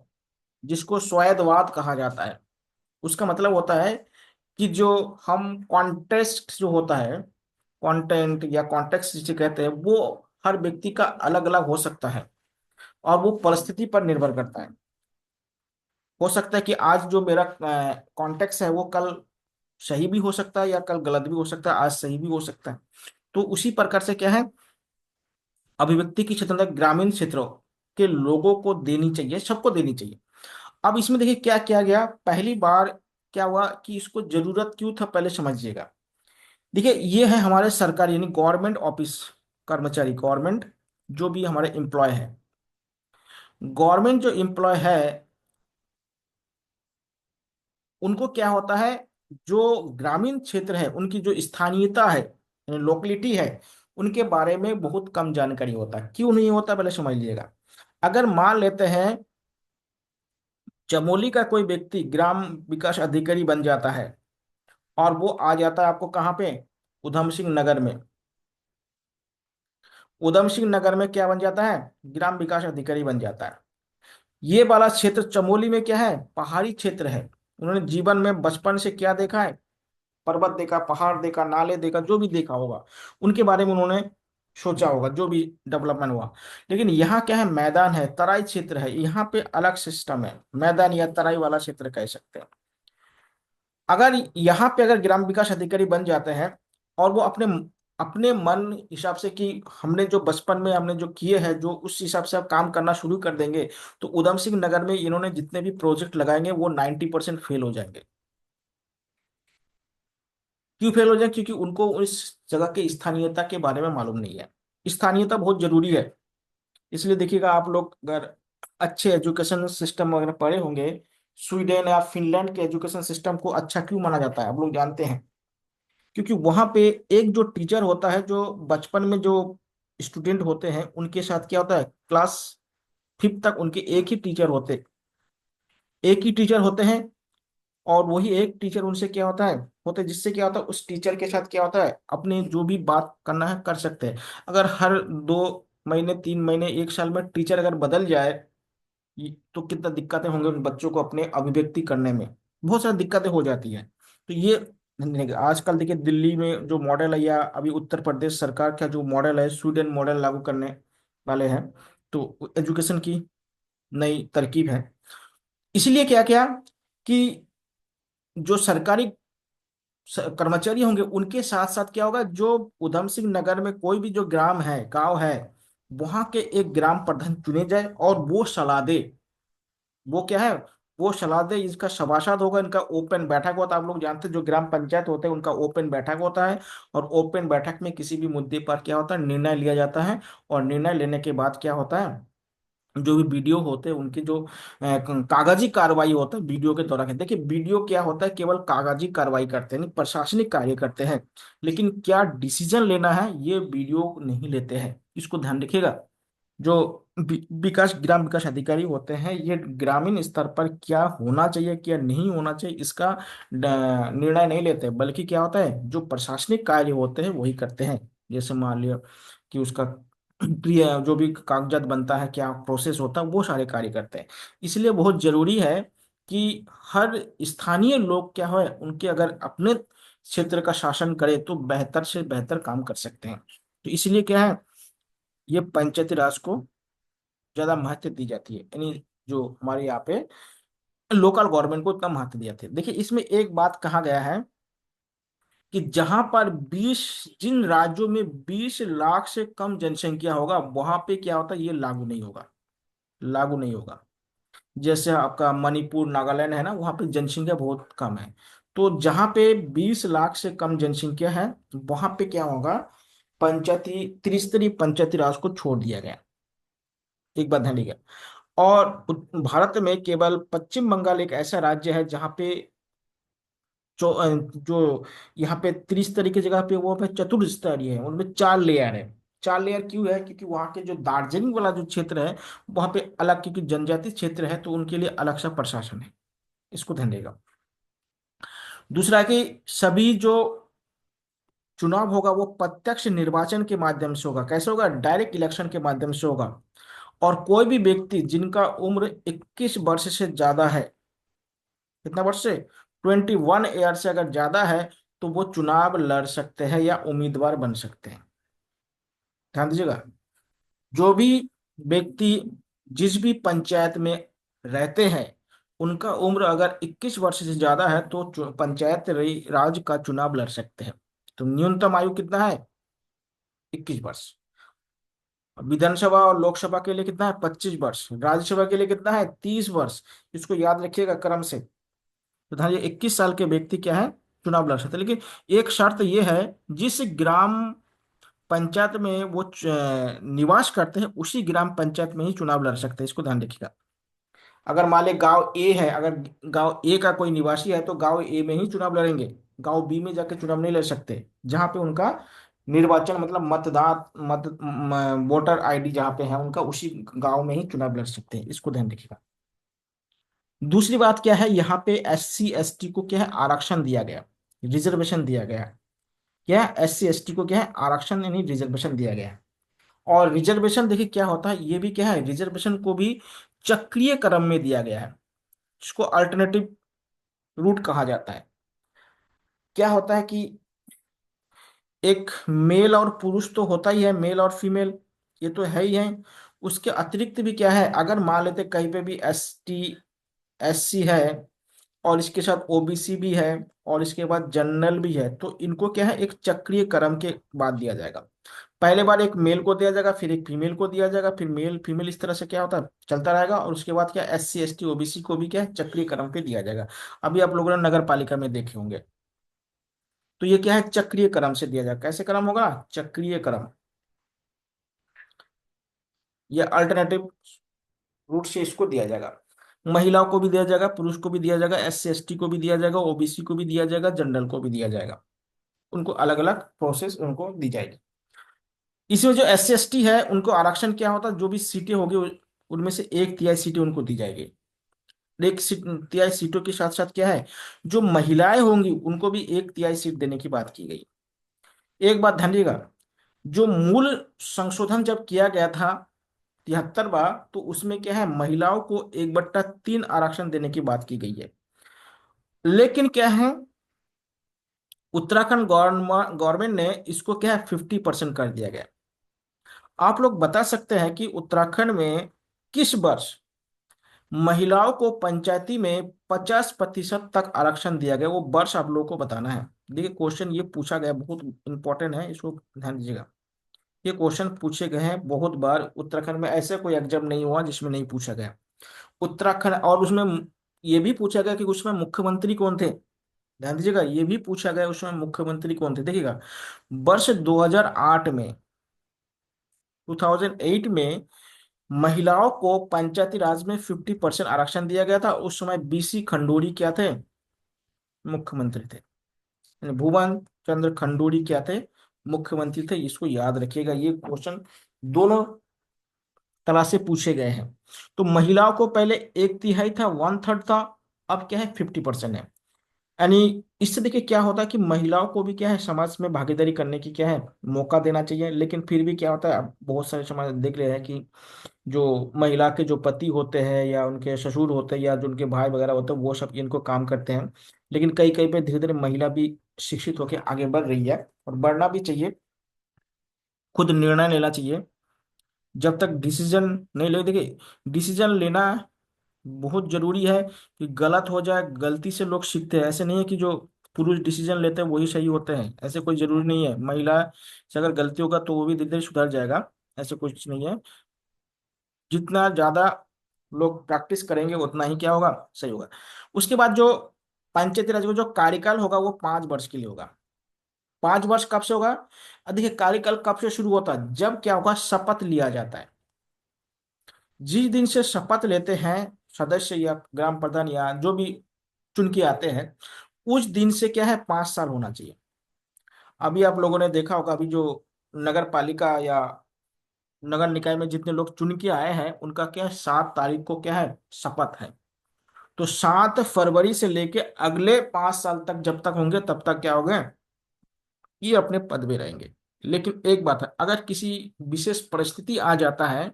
जिसको स्वैधवाद कहा जाता है। उसका मतलब होता है कि जो हम कॉन्टेक्स्ट जो होता है, कंटेंट या कॉन्टेक्स्ट जिसे कहते हैं, वो हर व्यक्ति का अलग अलग हो सकता है। और वो परिस्थिति पर निर्भर करता है। हो सकता है कि आज जो मेरा कॉन्टेक्स्ट है वो कल सही भी हो सकता है या कल गलत भी हो सकता है, आज सही भी हो सकता है। तो उसी प्रकार से क्या है, अभिव्यक्ति की स्वतंत्रता ग्रामीण क्षेत्रों के लोगों को देनी चाहिए, सबको देनी चाहिए। अब इसमें देखिए क्या किया गया, पहली बार क्या हुआ कि इसको जरूरत क्यों था, पहले समझिएगा। देखिए ये है हमारे सरकारी यानी गवर्नमेंट ऑफिस, कर्मचारी, गवर्नमेंट जो भी हमारे एम्प्लॉय है, गवर्नमेंट जो एम्प्लॉय है उनको क्या होता है, जो ग्रामीण क्षेत्र है उनकी जो स्थानीयता है यानी लोकेलिटी है, उनके बारे में बहुत कम जानकारी होता है। क्यों नहीं होता, पहले समझ लीजिएगा। अगर मान लेते हैं चमोली का कोई व्यक्ति ग्राम विकास अधिकारी बन जाता है, और वो आ जाता है आपको कहाँ पे, उधम सिंह नगर में। उधम सिंह नगर में क्या बन जाता है, ग्राम विकास अधिकारी बन जाता है। ये वाला क्षेत्र चमोली में क्या है, पहाड़ी क्षेत्र है। उन्होंने जीवन में बचपन से क्या देखा है, पर्वत देखा, पहाड़ देखा, नाले देखा, जो भी देखा होगा उनके बारे में उन्होंने सोचा होगा, जो भी डेवलपमेंट हुआ। लेकिन यहाँ क्या है, मैदान है, तराई क्षेत्र है, यहाँ पे अलग सिस्टम है, मैदान या तराई वाला क्षेत्र कह सकते हैं। अगर यहाँ पे अगर ग्राम विकास अधिकारी बन जाते हैं और वो अपने अपने मन हिसाब से कि हमने जो बचपन में हमने जो किए हैं, जो उस हिसाब से आप काम करना शुरू कर देंगे, तो उधम सिंह नगर में इन्होंने जितने भी प्रोजेक्ट लगाएंगे वो 90% फेल हो जाएंगे। क्यों फेल हो जाए? क्योंकि उनको उस जगह के स्थानीयता के बारे में मालूम नहीं है। स्थानीयता बहुत जरूरी है। इसलिए देखिएगा, आप लोग अगर अच्छे एजुकेशन सिस्टम वगैरह पढ़े होंगे, स्वीडन या फिनलैंड के एजुकेशन सिस्टम को अच्छा क्यों माना जाता है आप लोग जानते हैं? क्योंकि वहां पे एक जो टीचर होता है, जो बचपन में जो स्टूडेंट होते हैं उनके साथ क्या होता है, क्लास फिफ्थ तक उनके एक ही टीचर होते हैं। और वही एक टीचर उनसे क्या होता है जिससे क्या होता है, उस टीचर के साथ क्या होता है, अपने जो भी बात करना है कर सकते हैं। अगर हर 2 महीने 3 महीने 1 साल में टीचर अगर बदल जाए, तो कितना दिक्कतें होंगे उन बच्चों को अपने अभिव्यक्ति करने में। बहुत सारी दिक्कतें हो जाती हैं। तो ये आजकल देखिए, दिल्ली में जो मॉडल है, या अभी उत्तर प्रदेश सरकार का जो मॉडल है, स्वीडन मॉडल लागू करने वाले हैं। तो एजुकेशन की नई तरकीब है। इसलिए क्या क्या कि जो सरकारी कर्मचारी होंगे उनके साथ साथ क्या होगा, जो उधम सिंह नगर में कोई भी जो ग्राम है, गांव है, वहां के एक ग्राम प्रधान चुने जाए और वो सलाह दे। वो क्या है, वो सलाह दे, इसका सभासद होगा, इनका ओपन बैठक होता है। आप लोग जानते हैं जो ग्राम पंचायत होते हैं उनका ओपन बैठक होता है। और ओपन बैठक में किसी भी मुद्दे पर क्या होता है, निर्णय लिया जाता है। और निर्णय लेने के बाद क्या होता है, जो भी बीडीओ होते हैं उनकी जो कागजी कार्रवाई होता है बीडीओ के दौरान। देखिए बीडीओ क्या होता है, केवल कागजी कार्रवाई करते हैं, नहीं प्रशासनिक कार्य करते हैं। लेकिन क्या डिसीजन लेना है ये बीडीओ नहीं लेते हैं, इसको ध्यान रखिएगा। जो विकास ग्राम विकास अधिकारी होते हैं, ये ग्रामीण स्तर पर क्या होना चाहिए क्या नहीं होना चाहिए इसका निर्णय नहीं लेते, बल्कि क्या होता है, जो प्रशासनिक कार्य होते हैं वही करते हैं। जैसे मान लिया कि उसका प्रिय जो भी कागजात बनता है, क्या प्रोसेस होता है, वो सारे कार्य करते हैं। इसलिए बहुत जरूरी है कि हर स्थानीय लोग क्या है, उनके अगर अपने क्षेत्र का शासन करे तो बेहतर से बेहतर काम कर सकते हैं। तो इसलिए क्या है, ये पंचायती राज को ज्यादा महत्व दी जाती है, यानी जो हमारे यहाँ पे लोकल गवर्नमेंट को इतना महत्व दिया था। देखिए इसमें एक बात कहा गया है कि जहां पर 20, जिन राज्यों में 20 लाख से कम जनसंख्या होगा वहां पे क्या होता है, ये लागू नहीं होगा। लागू नहीं होगा। जैसे आपका मणिपुर नागालैंड है ना, वहां पे जनसंख्या बहुत कम है। तो जहां पे 20 लाख से कम जनसंख्या है, वहां पे क्या होगा, पंचायती त्रिस्तरीय पंचायती राज को छोड़ दिया गया। एक बात ध्यान रखिएगा। और भारत में केवल पश्चिम बंगाल एक ऐसा राज्य है जहाँ पे जो यहाँ पे त्रिस्तरीय की जगह पे वो पे चतुर्स्तरीय है, उनमें 4 लेयर है। 4 लेयर क्यों है? क्योंकि वहाँ के जो दार्जिलिंग वाला जो क्षेत्र है, वहाँ पे अलग, क्योंकि जनजाति क्षेत्र है तो उनके लिए अलग सा प्रशासन है। इसको ध्यान देगा। दूसरा है कि सभी जो चुनाव होगा वो प्रत्यक्ष निर्वाचन के माध्यम से होगा। कैसे होगा? डायरेक्ट इलेक्शन के माध्यम से होगा। और कोई भी व्यक्ति जिनका उम्र 21 वर्ष से ज्यादा है, कितना वर्ष से, 21 ईयर से अगर ज्यादा है, तो वो चुनाव लड़ सकते हैं या उम्मीदवार बन सकते हैं। ध्यान दीजिएगा। जो भी व्यक्ति जिस भी पंचायत में रहते हैं, उनका उम्र अगर 21 वर्ष से ज्यादा है तो पंचायत राज का चुनाव लड़ सकते हैं। तो न्यूनतम आयु कितना है? 21 वर्ष। विधानसभा और लोकसभा के लिए कितना है? 25 वर्ष। राज्यसभा के लिए कितना है? 30 वर्ष। इसको याद रखिएगा क्रम से। तो ध्यान, ये 21 साल के व्यक्ति क्या है, चुनाव लड़ सकते हैं। लेकिन एक शर्त ये है, जिस ग्राम पंचायत में वो निवास करते हैं उसी ग्राम पंचायत में ही चुनाव लड़ सकते हैं। इसको ध्यान रखिएगा। अगर मान ले गांव ए है, अगर गांव ए का कोई निवासी है तो गांव ए में ही चुनाव लड़ेंगे। गांव बी में जाके चुनाव नहीं लड़ सकते, जहां पे उनका निर्वाचन मतलब मतदान वोटर आईडी जहां पे है उनका, उसी गांव में ही चुनाव लड़ सकते हैं। इसको ध्यान रखिएगा। दूसरी बात क्या है, यहाँ पे SC ST को क्या है, आरक्षण दिया गया, रिजर्वेशन दिया गया। क्या SC ST को क्या है, आरक्षण यानी रिजर्वेशन दिया गया। और रिजर्वेशन देखिए क्या होता है, ये भी क्या है, रिजर्वेशन को भी चक्रीय क्रम में दिया गया है, जिसको अल्टरनेटिव रूट कहा जाता है। क्या होता है कि एक मेल और पुरुष तो होता ही है, मेल और फीमेल, ये तो है ही है। उसके अतिरिक्त भी क्या है, अगर मान लेते कहीं पे भी ST SC है, और इसके साथ ओबीसी भी है, और इसके बाद जनरल भी है। तो इनको क्या है, एक चक्रीय क्रम के बाद दिया जाएगा। पहले बार एक मेल को दिया जाएगा, फिर एक फीमेल को दिया जाएगा, फिर मेल फीमेल, इस तरह से क्या होता है चलता रहेगा। और उसके बाद क्या, एससी एसटी ओबीसी को भी क्या है चक्रीय क्रम पे दिया जाएगा। अभी आप लोगों ने नगर पालिका में देखे होंगे। तो ये क्या है, चक्रीय क्रम से दिया जाएगा। कैसे क्रम होगा, चक्रीय क्रम, या अल्टरनेटिव रूट से इसको दिया जाएगा। महिलाओं को भी दिया जाएगा, पुरुष को भी दिया जाएगा, एससी एसटी को भी दिया जाएगा, ओबीसी को भी दिया जाएगा, जनरल को भी दिया जाएगा। उनको अलग अलग प्रोसेस उनको दी जाएगी। इसमें जो एस सी एस टी है उनको आरक्षण क्या होता है, जो भी सीटें होगी उनमें से एक तिहाई सीटें उनको दी जाएगी। एक सीट, तिहाई सीटों के साथ साथ क्या है, जो महिलाएं होंगी उनको भी एक तिहाई सीट देने की बात की गई। एक बात ध्यान दीजिएगा, जो मूल संशोधन जब किया गया था 73 बार, तो उसमें क्या है, महिलाओं को 1/3 आरक्षण देने की बात की गई है। लेकिन क्या है, उत्तराखंड गवर्नमेंट ने इसको क्या है 50% कर दिया गया। आप लोग बता सकते हैं कि उत्तराखंड में किस वर्ष महिलाओं को पंचायती में 50% तक आरक्षण दिया गया, वो वर्ष आप लोगों को बताना है। देखिए क्वेश्चन ये पूछा गया, बहुत इंपॉर्टेंट है, इसको ध्यान दीजिएगा। ये क्वेश्चन पूछे गए हैं बहुत बार उत्तराखंड में, ऐसे कोई एग्जाम नहीं हुआ जिसमें नहीं पूछा गया। उत्तराखंड, और उसमें ये भी पूछा गया कि उसमें मुख्यमंत्री कौन थे। ध्यान दीजिएगा, ये भी पूछा गया उसमें मुख्यमंत्री कौन थे। देखिएगा, वर्ष 2008 में, 2008 में महिलाओं को पंचायती राज में 50% आरक्षण दिया गया था। उस समय बीसी खंडूड़ी क्या थे, मुख्यमंत्री थे। यानी भुवन चंद्र खंडूड़ी क्या थे, मुख्यमंत्री थे। इसको याद रखिएगा, ये क्वेश्चन दोनों तरह से पूछे गए हैं। तो महिलाओं को पहले एक तिहाई था, 1/3 था, अब क्या है 50% है। यानी इससे देखिए क्या होता है कि महिलाओं को भी क्या है समाज में भागीदारी करने की क्या है मौका देना चाहिए। लेकिन फिर भी क्या होता है, अब बहुत सारे समाज देख रहे हैं कि जो महिला के जो पति होते हैं या उनके ससुर होते हैं या जो उनके भाई वगैरह होते हैं, वो सब इनको काम करते हैं। लेकिन कई कई पे धीरे धीरे महिला भी शिक्षित होकर आगे बढ़ रही है, और बढ़ना भी चाहिए, खुद निर्णय लेना चाहिए। जब तक डिसीजन नहीं ले, देखिए डिसीजन लेना बहुत जरूरी है। कि गलत हो जाए, गलती से लोग सीखते हैं। ऐसे नहीं है कि जो पुरुष डिसीजन लेते हैं वही सही होते हैं, ऐसे कोई जरूरी नहीं है। महिला से अगर गलती होगा तो वो भी धीरे धीरे सुधर जाएगा, ऐसे कुछ नहीं है। जितना ज्यादा लोग प्रैक्टिस करेंगे उतना ही क्या होगा, सही होगा। उसके बाद जो पंचायती राज का जो कार्यकाल होगा वो 5 वर्ष के लिए होगा। 5 वर्ष कब से होगा, अब देखिए कार्यकाल कब से शुरू होता है, जब क्या होगा शपथ लिया जाता है। जिस दिन से शपथ लेते हैं सदस्य या ग्राम प्रधान या जो भी चुन के आते हैं, उस दिन से क्या है 5 साल होना चाहिए। अभी आप लोगों ने देखा होगा, अभी जो नगर पालिका या नगर निकाय में जितने लोग चुन के आए हैं उनका क्या है 7 तारीख को क्या है शपथ है। तो 7 फरवरी से लेके अगले 5 साल तक जब तक होंगे तब तक क्या होंगे, ये अपने पद में रहेंगे। लेकिन एक बात है, अगर किसी विशेष परिस्थिति आ जाता है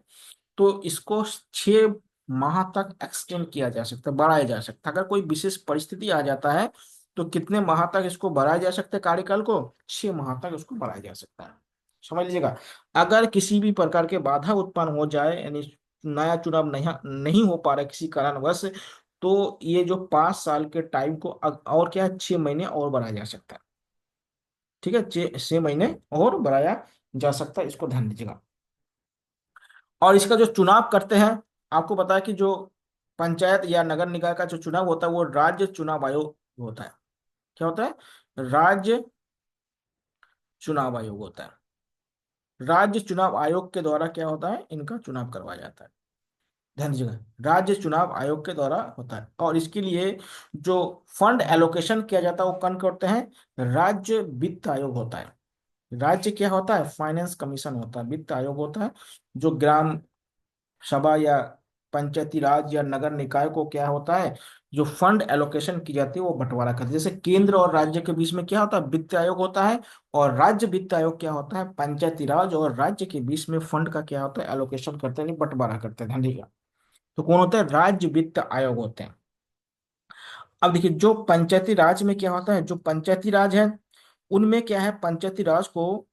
तो इसको 6 माह तक एक्सटेंड किया जा सकता है, बढ़ाया जा सकता है। अगर कोई विशेष परिस्थिति आ जाता है तो कितने माह तक इसको बढ़ाया जा सकता है, कार्यकाल को 6 माह तक इसको बढ़ाया जा सकता है। समझ लीजिएगा, अगर किसी भी प्रकार के बाधा उत्पन्न हो जाए, यानी नया चुनाव नहीं नहीं हो पा रहा है किसी कारणवश, तो ये जो 5 साल के टाइम को और क्या है 6 महीने और बढ़ाया जा सकता है। ठीक है, 6 महीने और बढ़ाया जा सकता है, इसको ध्यान दीजिएगा। और इसका जो चुनाव करते हैं, आपको पता है कि जो पंचायत या नगर निकाय का जो चुनाव होता है वो राज्य चुनाव आयोग होता है। क्या होता है, राज्य चुनाव आयोग होता है। राज्य चुनाव आयोग के द्वारा क्या होता है, इनका चुनाव करवाया जाता है। ध्यान दीजिएगा, राज्य चुनाव आयोग के द्वारा होता है। और इसके लिए जो फंड एलोकेशन किया जाता है वो कौन करते हैं, राज्य वित्त आयोग होता है। राज्य क्या होता है, फाइनेंस कमीशन होता है, वित्त आयोग होता है। जो ग्राम सभा या पंचायती राज या नगर निकाय को क्या होता है, जो फंड एलोकेशन की जाती है वो बंटवारा करती है। जैसे केंद्र और राज्य के बीच में क्या होता है, वित्त आयोग होता है। और राज्य वित्त आयोग क्या होता है, पंचायती राज और राज्य के बीच में फंड का क्या होता है, एलोकेशन करते हैं, यानी बंटवारा करते हैं। ध्यान दीजिएगा, तो कौन होता है, राज्य वित्त आयोग होते हैं। अब देखिए जो पंचायती राज में क्या होता है, जो पंचायती राज है उनमें क्या है, पंचायती राज को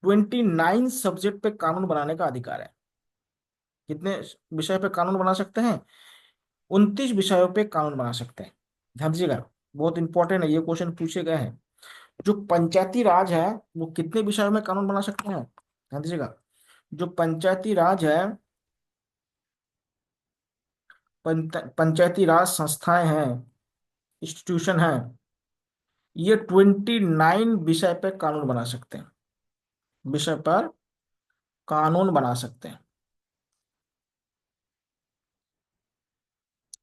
29 सब्जेक्ट पे कानून बनाने का अधिकार है। कितने विषय पे कानून बना सकते हैं, 29 विषयों पे कानून बना सकते हैं। ध्यान दीजिएगा, बहुत इंपॉर्टेंट है, ये क्वेश्चन पूछे गए हैं। जो पंचायती राज है वो कितने विषयों में कानून बना सकते हैं? ध्यान दीजिएगा, जो पंचायती राज है, पंचायती राज संस्थाएं हैं, इंस्टीट्यूशन है, ये 29 विषय पे कानून बना सकते हैं, विषय पर कानून बना सकते हैं।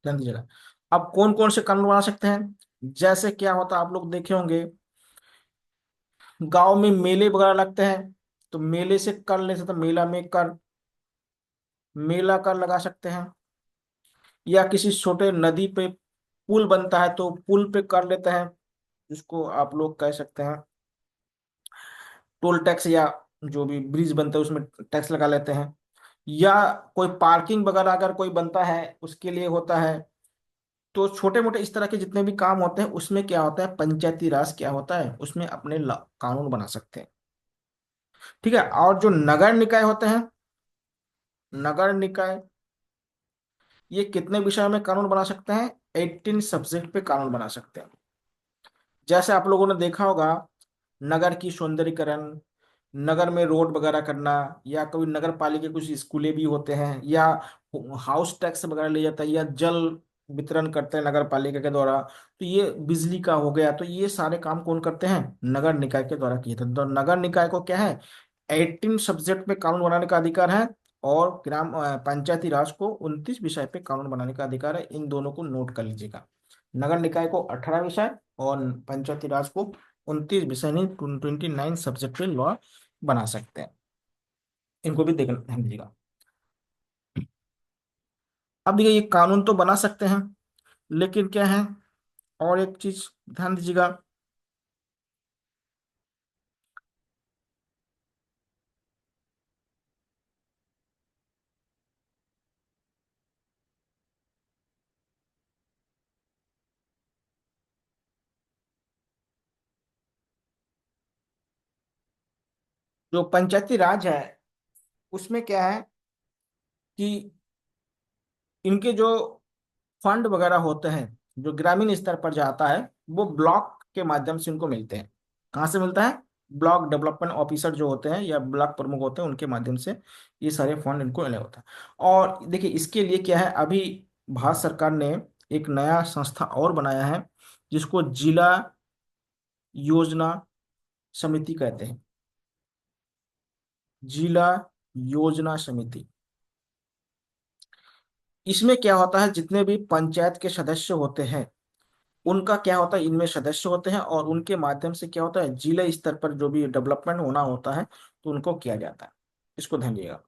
ध्यान दीजिएगा। अब कौन कौन से कानून बना सकते हैं? जैसे क्या होता है, आप लोग देखे होंगे, गांव में मेले वगैरह लगते हैं, तो मेले से कर ले सकते, मेला में कर, मेला कर लगा सकते हैं। या किसी छोटे नदी पे पुल बनता है तो पुल पे कर लेते हैं, जिसको आप लोग कह सकते हैं टोल टैक्स, या जो भी ब्रिज बनता है उसमें टैक्स लगा लेते हैं। या कोई पार्किंग वगैरह अगर कोई बनता है उसके लिए होता है। तो छोटे मोटे इस तरह के जितने भी काम होते हैं उसमें क्या होता है, पंचायती राज क्या होता है, उसमें अपने कानून बना सकते हैं। ठीक है। और जो नगर निकाय होते हैं, नगर निकाय, ये कितने विषयों में कानून बना सकते हैं? 18 सब्जेक्ट पे कानून बना सकते हैं। जैसे आप लोगों ने देखा होगा, नगर की सौंदर्यीकरण, नगर में रोड वगैरह करना, या कभी नगर पालिका के कुछ स्कूलें भी होते हैं, या हाउस टैक्स वगैरह ले जाता है, या जल वितरण करते हैं नगर पालिका के द्वारा, तो ये बिजली का हो गया, तो ये सारे काम कौन करते हैं? नगर निकाय के द्वारा किए जाते हैं। तो नगर निकाय को क्या है, 18 सब्जेक्ट पे कानून बनाने का अधिकार है, और पंचायती राज को 29 विषय पे कानून बनाने का अधिकार है। इन दोनों को नोट कर लीजिएगा, नगर निकाय को 18 विषय और पंचायती राज को 29 विषय, नहीं 29 सब्जेक्ट पे लॉ बना सकते हैं। इनको भी देखना, ध्यान दीजिएगा। अब देखिए, ये कानून तो बना सकते हैं, लेकिन क्या है, और एक चीज ध्यान दीजिएगा। जो पंचायती राज है उसमें क्या है कि इनके जो फंड वगैरह होते हैं, जो ग्रामीण स्तर पर जाता है, वो ब्लॉक के माध्यम से इनको मिलते हैं। कहाँ से मिलता है? ब्लॉक डेवलपमेंट ऑफिसर जो होते हैं या ब्लॉक प्रमुख होते हैं, उनके माध्यम से ये सारे फंड इनको मिले होता है। और देखिए, इसके लिए क्या है, अभी भारत सरकार ने एक नया संस्था और बनाया है, जिसको जिला योजना समिति कहते हैं। जिला योजना समिति। इसमें क्या होता है, जितने भी पंचायत के सदस्य होते हैं, उनका क्या होता है, इनमें सदस्य होते हैं, और उनके माध्यम से क्या होता है, जिला स्तर पर जो भी डेवलपमेंट होना होता है तो उनको किया जाता है। इसको ध्यान दिएगा।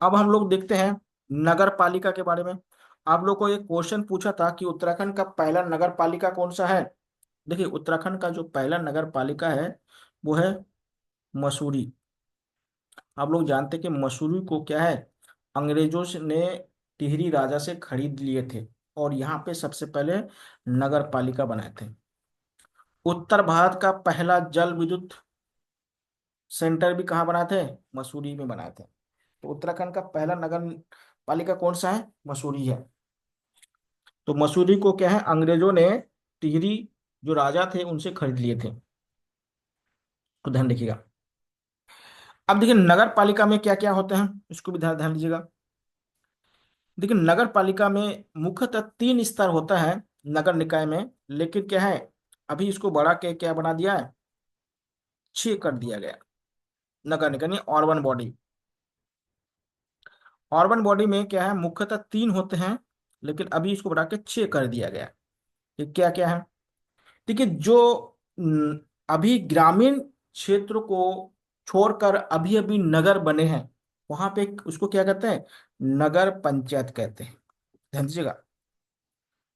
अब हम लोग देखते हैं नगर पालिका के बारे में। आप लोग को एक क्वेश्चन पूछा था कि उत्तराखंड का पहला नगर पालिका कौन सा है। देखिए, उत्तराखंड का जो पहला नगर पालिका है वो है मसूरी। आप लोग जानते हैं कि मसूरी को क्या है, ने टिहरी राजा से खरीद लिए थे, और यहाँ पे सबसे पहले नगर पालिका बनाए थे। उत्तर भारत का पहला जल विद्युत सेंटर भी कहाँ बनाए थे? मसूरी में बनाए थे। तो उत्तराखंड का पहला नगर पालिका कौन सा है? मसूरी है। तो मसूरी को क्या है, अंग्रेजों ने टिहरी जो राजा थे उनसे खरीद लिए थे। तो ध्यान रखिएगा। अब देखिए, नगर पालिका में क्या क्या होते हैं, इसको भी ध्यान ध्यान दीजिएगा। देखिए, नगर पालिका में मुख्यतः 3 स्तर होता है नगर निकाय में, लेकिन क्या है, अभी इसको बढ़ा के क्या बना दिया है, 6 कर दिया गया। नगर निकाय नहीं, अर्बन बॉडी। अर्बन बॉडी में क्या है, मुख्यतः 3 होते हैं, लेकिन अभी इसको बढ़ा के 6 कर दिया गया। ये क्या क्या है? देखिए, जो न, अभी ग्रामीण क्षेत्र को छोड़कर अभी अभी नगर बने हैं, वहां पे उसको क्या कहते हैं, नगर पंचायत कहते हैं। ध्यान दीजिएगा,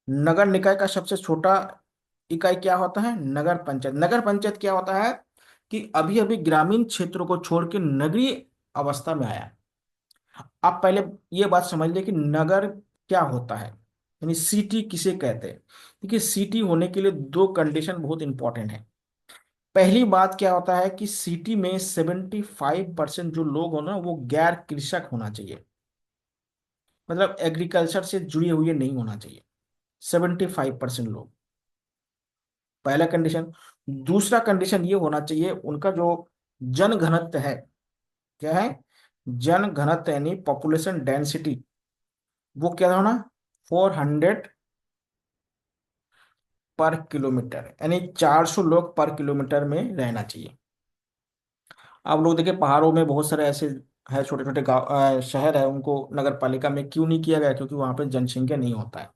नगर निकाय का सबसे छोटा इकाई क्या होता है? नगर पंचायत। नगर पंचायत क्या होता है कि अभी अभी ग्रामीण क्षेत्रों को छोड़ के नगरीय अवस्था में आया। आप पहले ये बात समझ ले कि नगर क्या होता है, यानी सिटी किसे कहते हैं। देखिए, सिटी होने के लिए 2 कंडीशन बहुत इंपॉर्टेंट है। पहली बात क्या होता है कि सिटी में 75% जो लोग हो ना, वो गैर कृषक होना चाहिए, मतलब एग्रीकल्चर से जुड़े हुए नहीं होना चाहिए। 75% लोग, पहला कंडीशन। दूसरा कंडीशन ये होना चाहिए, उनका जो जन घनत्व है, क्या है, जन घनत्व यानी पॉपुलेशन डेंसिटी, वो क्या होना, 400 पर किलोमीटर, यानी 400 लोग पर किलोमीटर में रहना चाहिए। आप लोग देखिए पहाड़ों में बहुत सारे ऐसे है, छोटे छोटे गाँव, शहर है, उनको नगर पालिका में क्यों नहीं किया गया, क्योंकि वहां पे जनसंख्या नहीं होता है।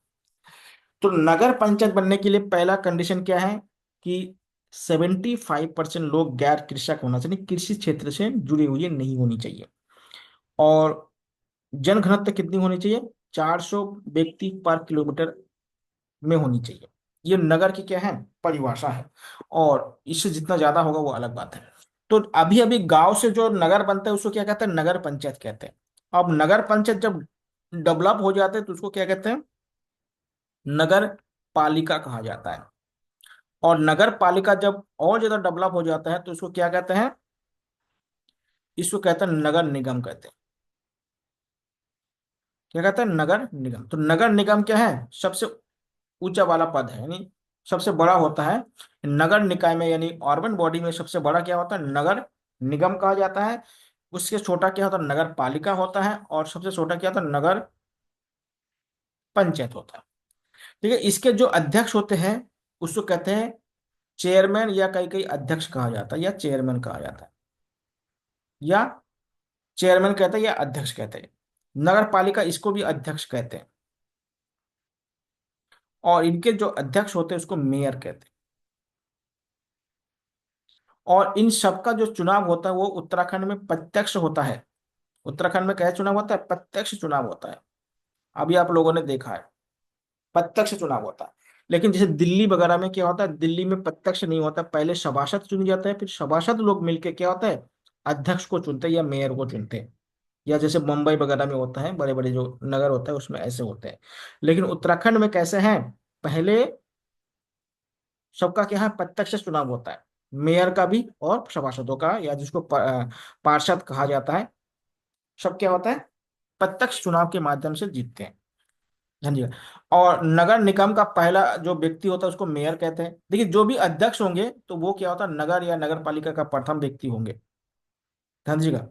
तो नगर पंचायत बनने के लिए पहला कंडीशन क्या है कि 75% लोग गैर कृषक होना चाहिए, कृषि क्षेत्र से जुड़े हुए नहीं होनी चाहिए। और जनघनत्व कितनी होनी चाहिए, 400 व्यक्ति पर किलोमीटर में होनी चाहिए। ये नगर की क्या है, परिभाषा है। और इससे जितना ज्यादा होगा वो अलग बात है। तो अभी अभी गांव से जो नगर बनता है उसको क्या कहते हैं, नगर पंचायत कहते हैं। अब नगर पंचायत जब डेवलप हो जाते हैं तो उसको क्या कहते हैं, नगर पालिका कहा जाता है। और नगर पालिका जब और ज्यादा डेवलप हो जाता है तो इसको क्या कहते हैं, इसको कहते हैं नगर निगम कहते हैं। क्या कहते हैं, नगर निगम। तो नगर निगम क्या है, सबसे ऊंचा वाला पद है, यानी सबसे बड़ा होता है। नगर निकाय में यानी अर्बन बॉडी में सबसे बड़ा क्या होता है, नगर निगम कहा जाता है। उससे छोटा क्या होता है, नगर पालिका होता है। और सबसे छोटा क्या होता है, नगर पंचायत होता है। ठीक है, इसके जो अध्यक्ष होते हैं उसको कहते हैं चेयरमैन, या कई कई अध्यक्ष कहा जाता है, या चेयरमैन कहा जाता है, या चेयरमैन कहते हैं, या अध्यक्ष कहते हैं। नगर पालिका इसको भी अध्यक्ष कहते हैं। और इनके जो अध्यक्ष होते हैं उसको मेयर कहते हैं। और इन सबका जो चुनाव होता है वो उत्तराखंड में प्रत्यक्ष होता है। उत्तराखंड में क्या चुनाव होता है, प्रत्यक्ष चुनाव होता है। अभी आप लोगों ने देखा है, प्रत्यक्ष चुनाव होता है। लेकिन जैसे दिल्ली वगैरह में क्या होता है, दिल्ली में प्रत्यक्ष नहीं होता, पहले सभासद चुन जाता है, फिर सभासद लोग मिलके क्या होता है, अध्यक्ष को चुनते हैं या मेयर को चुनते हैं। या जैसे मुंबई वगैरह में होता है, बड़े बड़े जो नगर होता है उसमें ऐसे होते हैं। लेकिन उत्तराखंड में कैसे हैं, पहले सबका क्या है, प्रत्यक्ष चुनाव होता है, मेयर का भी और सभासदों का, या जिसको पार्षद कहा जाता है। सब क्या होता है, प्रत्यक्ष चुनाव के माध्यम से जीतते हैं। हाँ जी। और नगर निगम का पहला जो व्यक्ति होता है उसको मेयर कहते हैं। देखिए जो भी अध्यक्ष होंगे तो वो क्या होता है, नगर या नगर पालिका का प्रथम व्यक्ति होंगे। ध्यान दीजिएगा।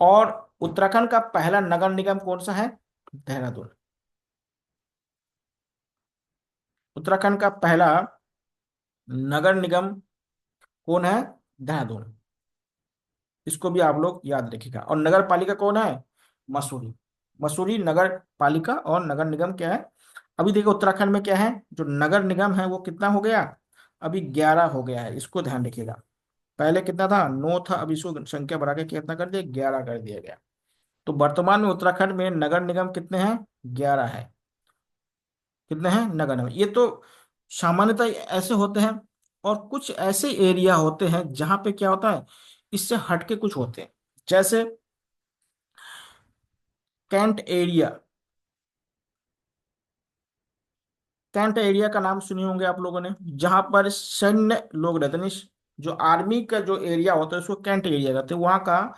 और उत्तराखंड का पहला नगर निगम कौन सा है, देहरादून। उत्तराखंड का पहला नगर निगम कौन है, देहरादून। इसको भी आप लोग याद रखिएगा। और नगर पालिका कौन है, मसूरी। मसूरी नगर पालिका, और नगर निगम क्या है। अभी देखो उत्तराखंड में क्या है, जो नगर निगम है वो कितना हो गया, अभी 11 हो गया है, इसको ध्यान रखिएगा। पहले कितना था, 9 था, अभी इसको संख्या बढ़ा के कितना कर दिया, 11 कर दिया गया। तो वर्तमान में उत्तराखंड में नगर निगम कितने हैं, 11 है। कितने हैं नगर निगम, ये तो सामान्यतः ऐसे होते हैं। और कुछ ऐसे एरिया होते हैं जहां पे क्या होता है, इससे हटके कुछ होते हैं। जैसे कैंट एरिया, कैंट एरिया का नाम सुने होंगे आप लोगों ने, जहां पर सैन्य लोग रहते हैं, जो आर्मी का जो एरिया होता है उसको कैंट एरिया कहते हैं। वहां का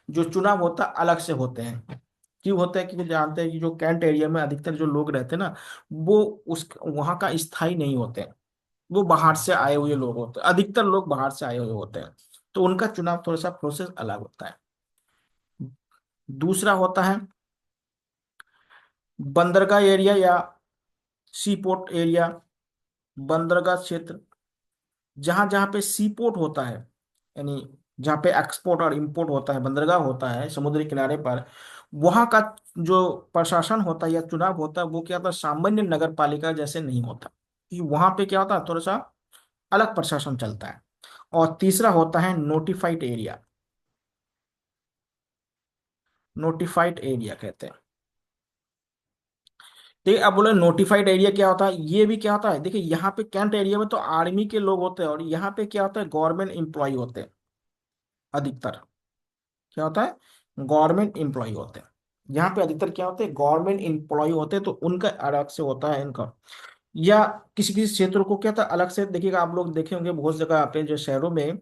जो चुनाव होता है अलग से होते हैं। क्यों होता है, क्योंकि जानते हैं कि जो कैंट एरिया में अधिकतर जो लोग रहते हैं ना, वो उस वहां का स्थायी नहीं होते हैं। वो बाहर से आए हुए लोग होते हैं, अधिकतर लोग बाहर से आए हुए होते हैं। तो उनका चुनाव थोड़ा सा प्रोसेस अलग होता है। दूसरा होता है बंदरगाह एरिया या सी पोर्ट एरिया। बंदरगाह क्षेत्र, जहां जहां पे सी पोर्ट होता है, यानी जहां पे एक्सपोर्ट और इंपोर्ट होता है, बंदरगाह होता है समुद्री किनारे पर, वहां का जो प्रशासन होता है या चुनाव होता है वो क्या होता है, सामान्य नगर पालिका जैसे नहीं होता। कि वहां पे क्या होता है, थोड़ा सा अलग प्रशासन चलता है। और तीसरा होता है नोटिफाइड एरिया। नोटिफाइड एरिया कहते हैं। देखिए अब बोले नोटिफाइड एरिया क्या होता है, ये भी क्या होता है, देखिए यहाँ पे कैंट एरिया में तो आर्मी के लोग होते हैं, और यहाँ पे क्या होता है, गवर्नमेंट एम्प्लॉय होते हैं अधिकतर। क्या होता है, गवर्नमेंट एम्प्लॉय होते हैं। यहाँ पे अधिकतर क्या होते हैं, गवर्नमेंट एम्प्लॉय होते हैं, तो उनका अलग से होता है इनका। या किसी किसी क्षेत्रों को क्या था अलग से, देखिएगा आप लोग देखे होंगे बहुत जगह अपने जो शहरों में,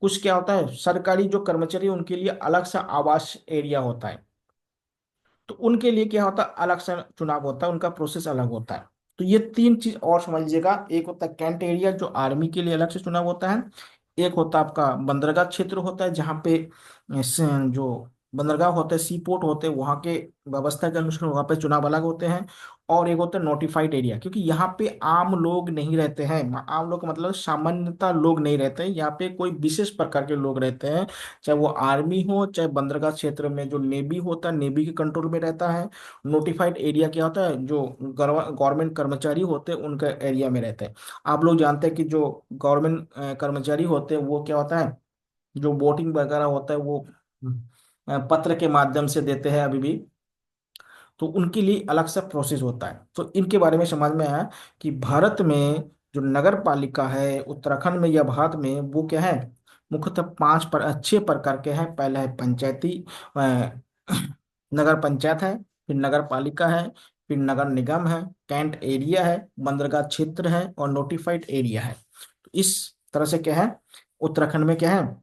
कुछ क्या होता है, सरकारी जो कर्मचारी हैं, उनके लिए अलग सा आवास एरिया होता है। तो उनके लिए क्या होता है, अलग से चुनाव होता है, उनका प्रोसेस अलग होता है। तो ये तीन चीज और समझ लीजिएगा। एक होता है कैंट एरिया जो आर्मी के लिए अलग से चुना हुआ होता है। एक होता है आपका बंदरगाह क्षेत्र होता है जहाँ पे जो बंदरगाह होते हैं, सी पोर्ट होते हैं, वहाँ के व्यवस्था के अनुसार वहाँ पे चुनाव अलग होते हैं। और एक होता है नोटिफाइड एरिया, क्योंकि यहाँ पे आम लोग नहीं रहते हैं। आम लोग का मतलब सामान्यतः लोग नहीं रहते हैं, यहाँ पे कोई विशेष प्रकार के लोग रहते हैं। चाहे वो आर्मी हो, चाहे बंदरगाह क्षेत्र में जो नेवी होता है, नेवी के कंट्रोल में रहता है। नोटिफाइड एरिया क्या होता है, जो गवर्नमेंट कर्मचारी होते हैं उनका एरिया में रहते हैं। आप लोग जानते हैं कि जो गवर्नमेंट कर्मचारी होते हैं वो क्या होता है, जो वोटिंग वगैरह होता है वो पत्र के माध्यम से देते हैं अभी भी। तो उनके लिए अलग सा प्रोसेस होता है। तो इनके बारे में समझ में आया कि भारत में जो नगर पालिका है उत्तराखंड में या भारत में, वो क्या है, मुख्यतः छह प्रकार के हैं। पहला है पंचायती अ, नगर पंचायत है, फिर नगर पालिका है, फिर नगर निगम है, कैंट एरिया है, बंदरगाह क्षेत्र है, और नोटिफाइड एरिया है। तो इस तरह से क्या है, उत्तराखंड में क्या है,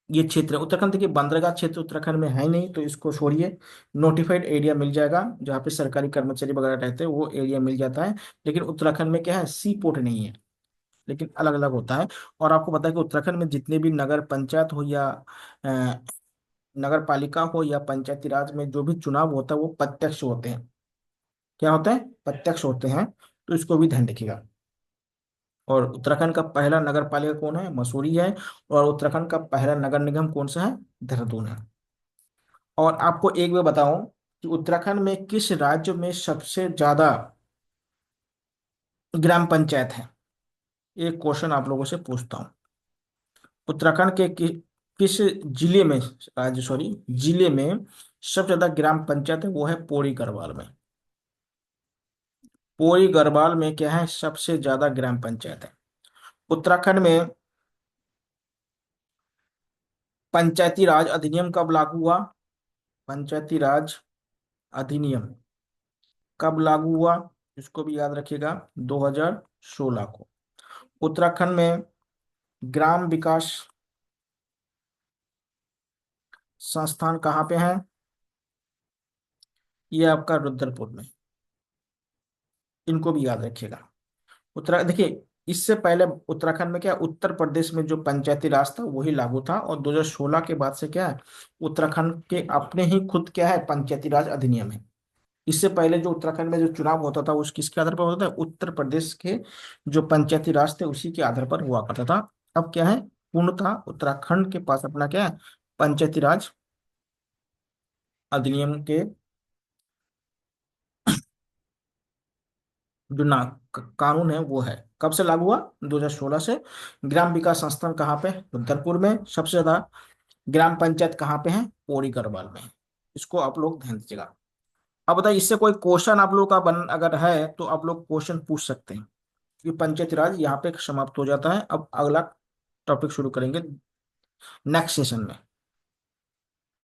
ये क्षेत्र है। उत्तराखंड देखिए बंदरगाह क्षेत्र उत्तराखंड में है नहीं, तो इसको छोड़िए। नोटिफाइड एरिया मिल जाएगा, जहाँ पे सरकारी कर्मचारी वगैरह रहते हैं वो एरिया मिल जाता है। लेकिन उत्तराखंड में क्या है, सी पोर्ट नहीं है, लेकिन अलग अलग होता है। और आपको पता है कि उत्तराखंड में जितने भी नगर पंचायत हो या नगर पालिका हो या पंचायती राज में जो भी चुनाव होता है वो प्रत्यक्ष होते हैं। क्या होता है, प्रत्यक्ष होते हैं। तो इसको भी ध्यान रखिएगा। और उत्तराखंड का पहला नगर पालिका कौन है, मसूरी है। और उत्तराखंड का पहला नगर निगम कौन सा है, देहरादून है। और आपको एक बार बताऊं कि उत्तराखंड में किस राज्य में सबसे ज्यादा ग्राम पंचायत है। एक क्वेश्चन आप लोगों से पूछता हूँ। उत्तराखंड के किस जिले में, राज्य सॉरी, जिले में सबसे ज्यादा ग्राम पंचायत है, वो है पौड़ी गढ़वाल में। पौड़ी गढ़वाल में क्या है, सबसे ज्यादा ग्राम पंचायत है। उत्तराखंड में पंचायती राज अधिनियम कब लागू हुआ, पंचायती राज अधिनियम कब लागू हुआ, इसको भी याद रखिएगा, 2016 को। उत्तराखंड में ग्राम विकास संस्थान कहाँ पे है, ये आपका रुद्रपुर में। इनको भी याद रखिएगा। देखिए, इससे पहले उत्तराखंड में क्या, उत्तर प्रदेश में जो पंचायती राज था वही लागू था, और 2016 के बाद से क्या है, उत्तराखंड के अपने ही खुद क्या है, पंचायती राज अधिनियम है। इससे पहले जो उत्तराखंड में जो चुनाव होता था उस किसके आधार पर होता था, उत्तर प्रदेश के जो पंचायती राज थे उसी के आधार पर हुआ करता था। अब क्या है, पूर्णतः उत्तराखंड के पास अपना क्या है, पंचायती राज अधिनियम के जो कानून है वो है। कब से लागू हुआ, 2016 से। ग्राम विकास संस्थान कहाँ पे, रुद्रपुर में। सबसे ज्यादा ग्राम पंचायत कहाँ पे है, पौड़ी गढ़वाल में। इसको आप लोग ध्यान दीजिएगा। अब बताइए, इससे कोई क्वेश्चन आप लोग का बन अगर है तो आप लोग क्वेश्चन पूछ सकते हैं। ये पंचायती राज यहाँ पे समाप्त हो जाता है। अब अगला टॉपिक शुरू करेंगे नेक्स्ट सेशन में।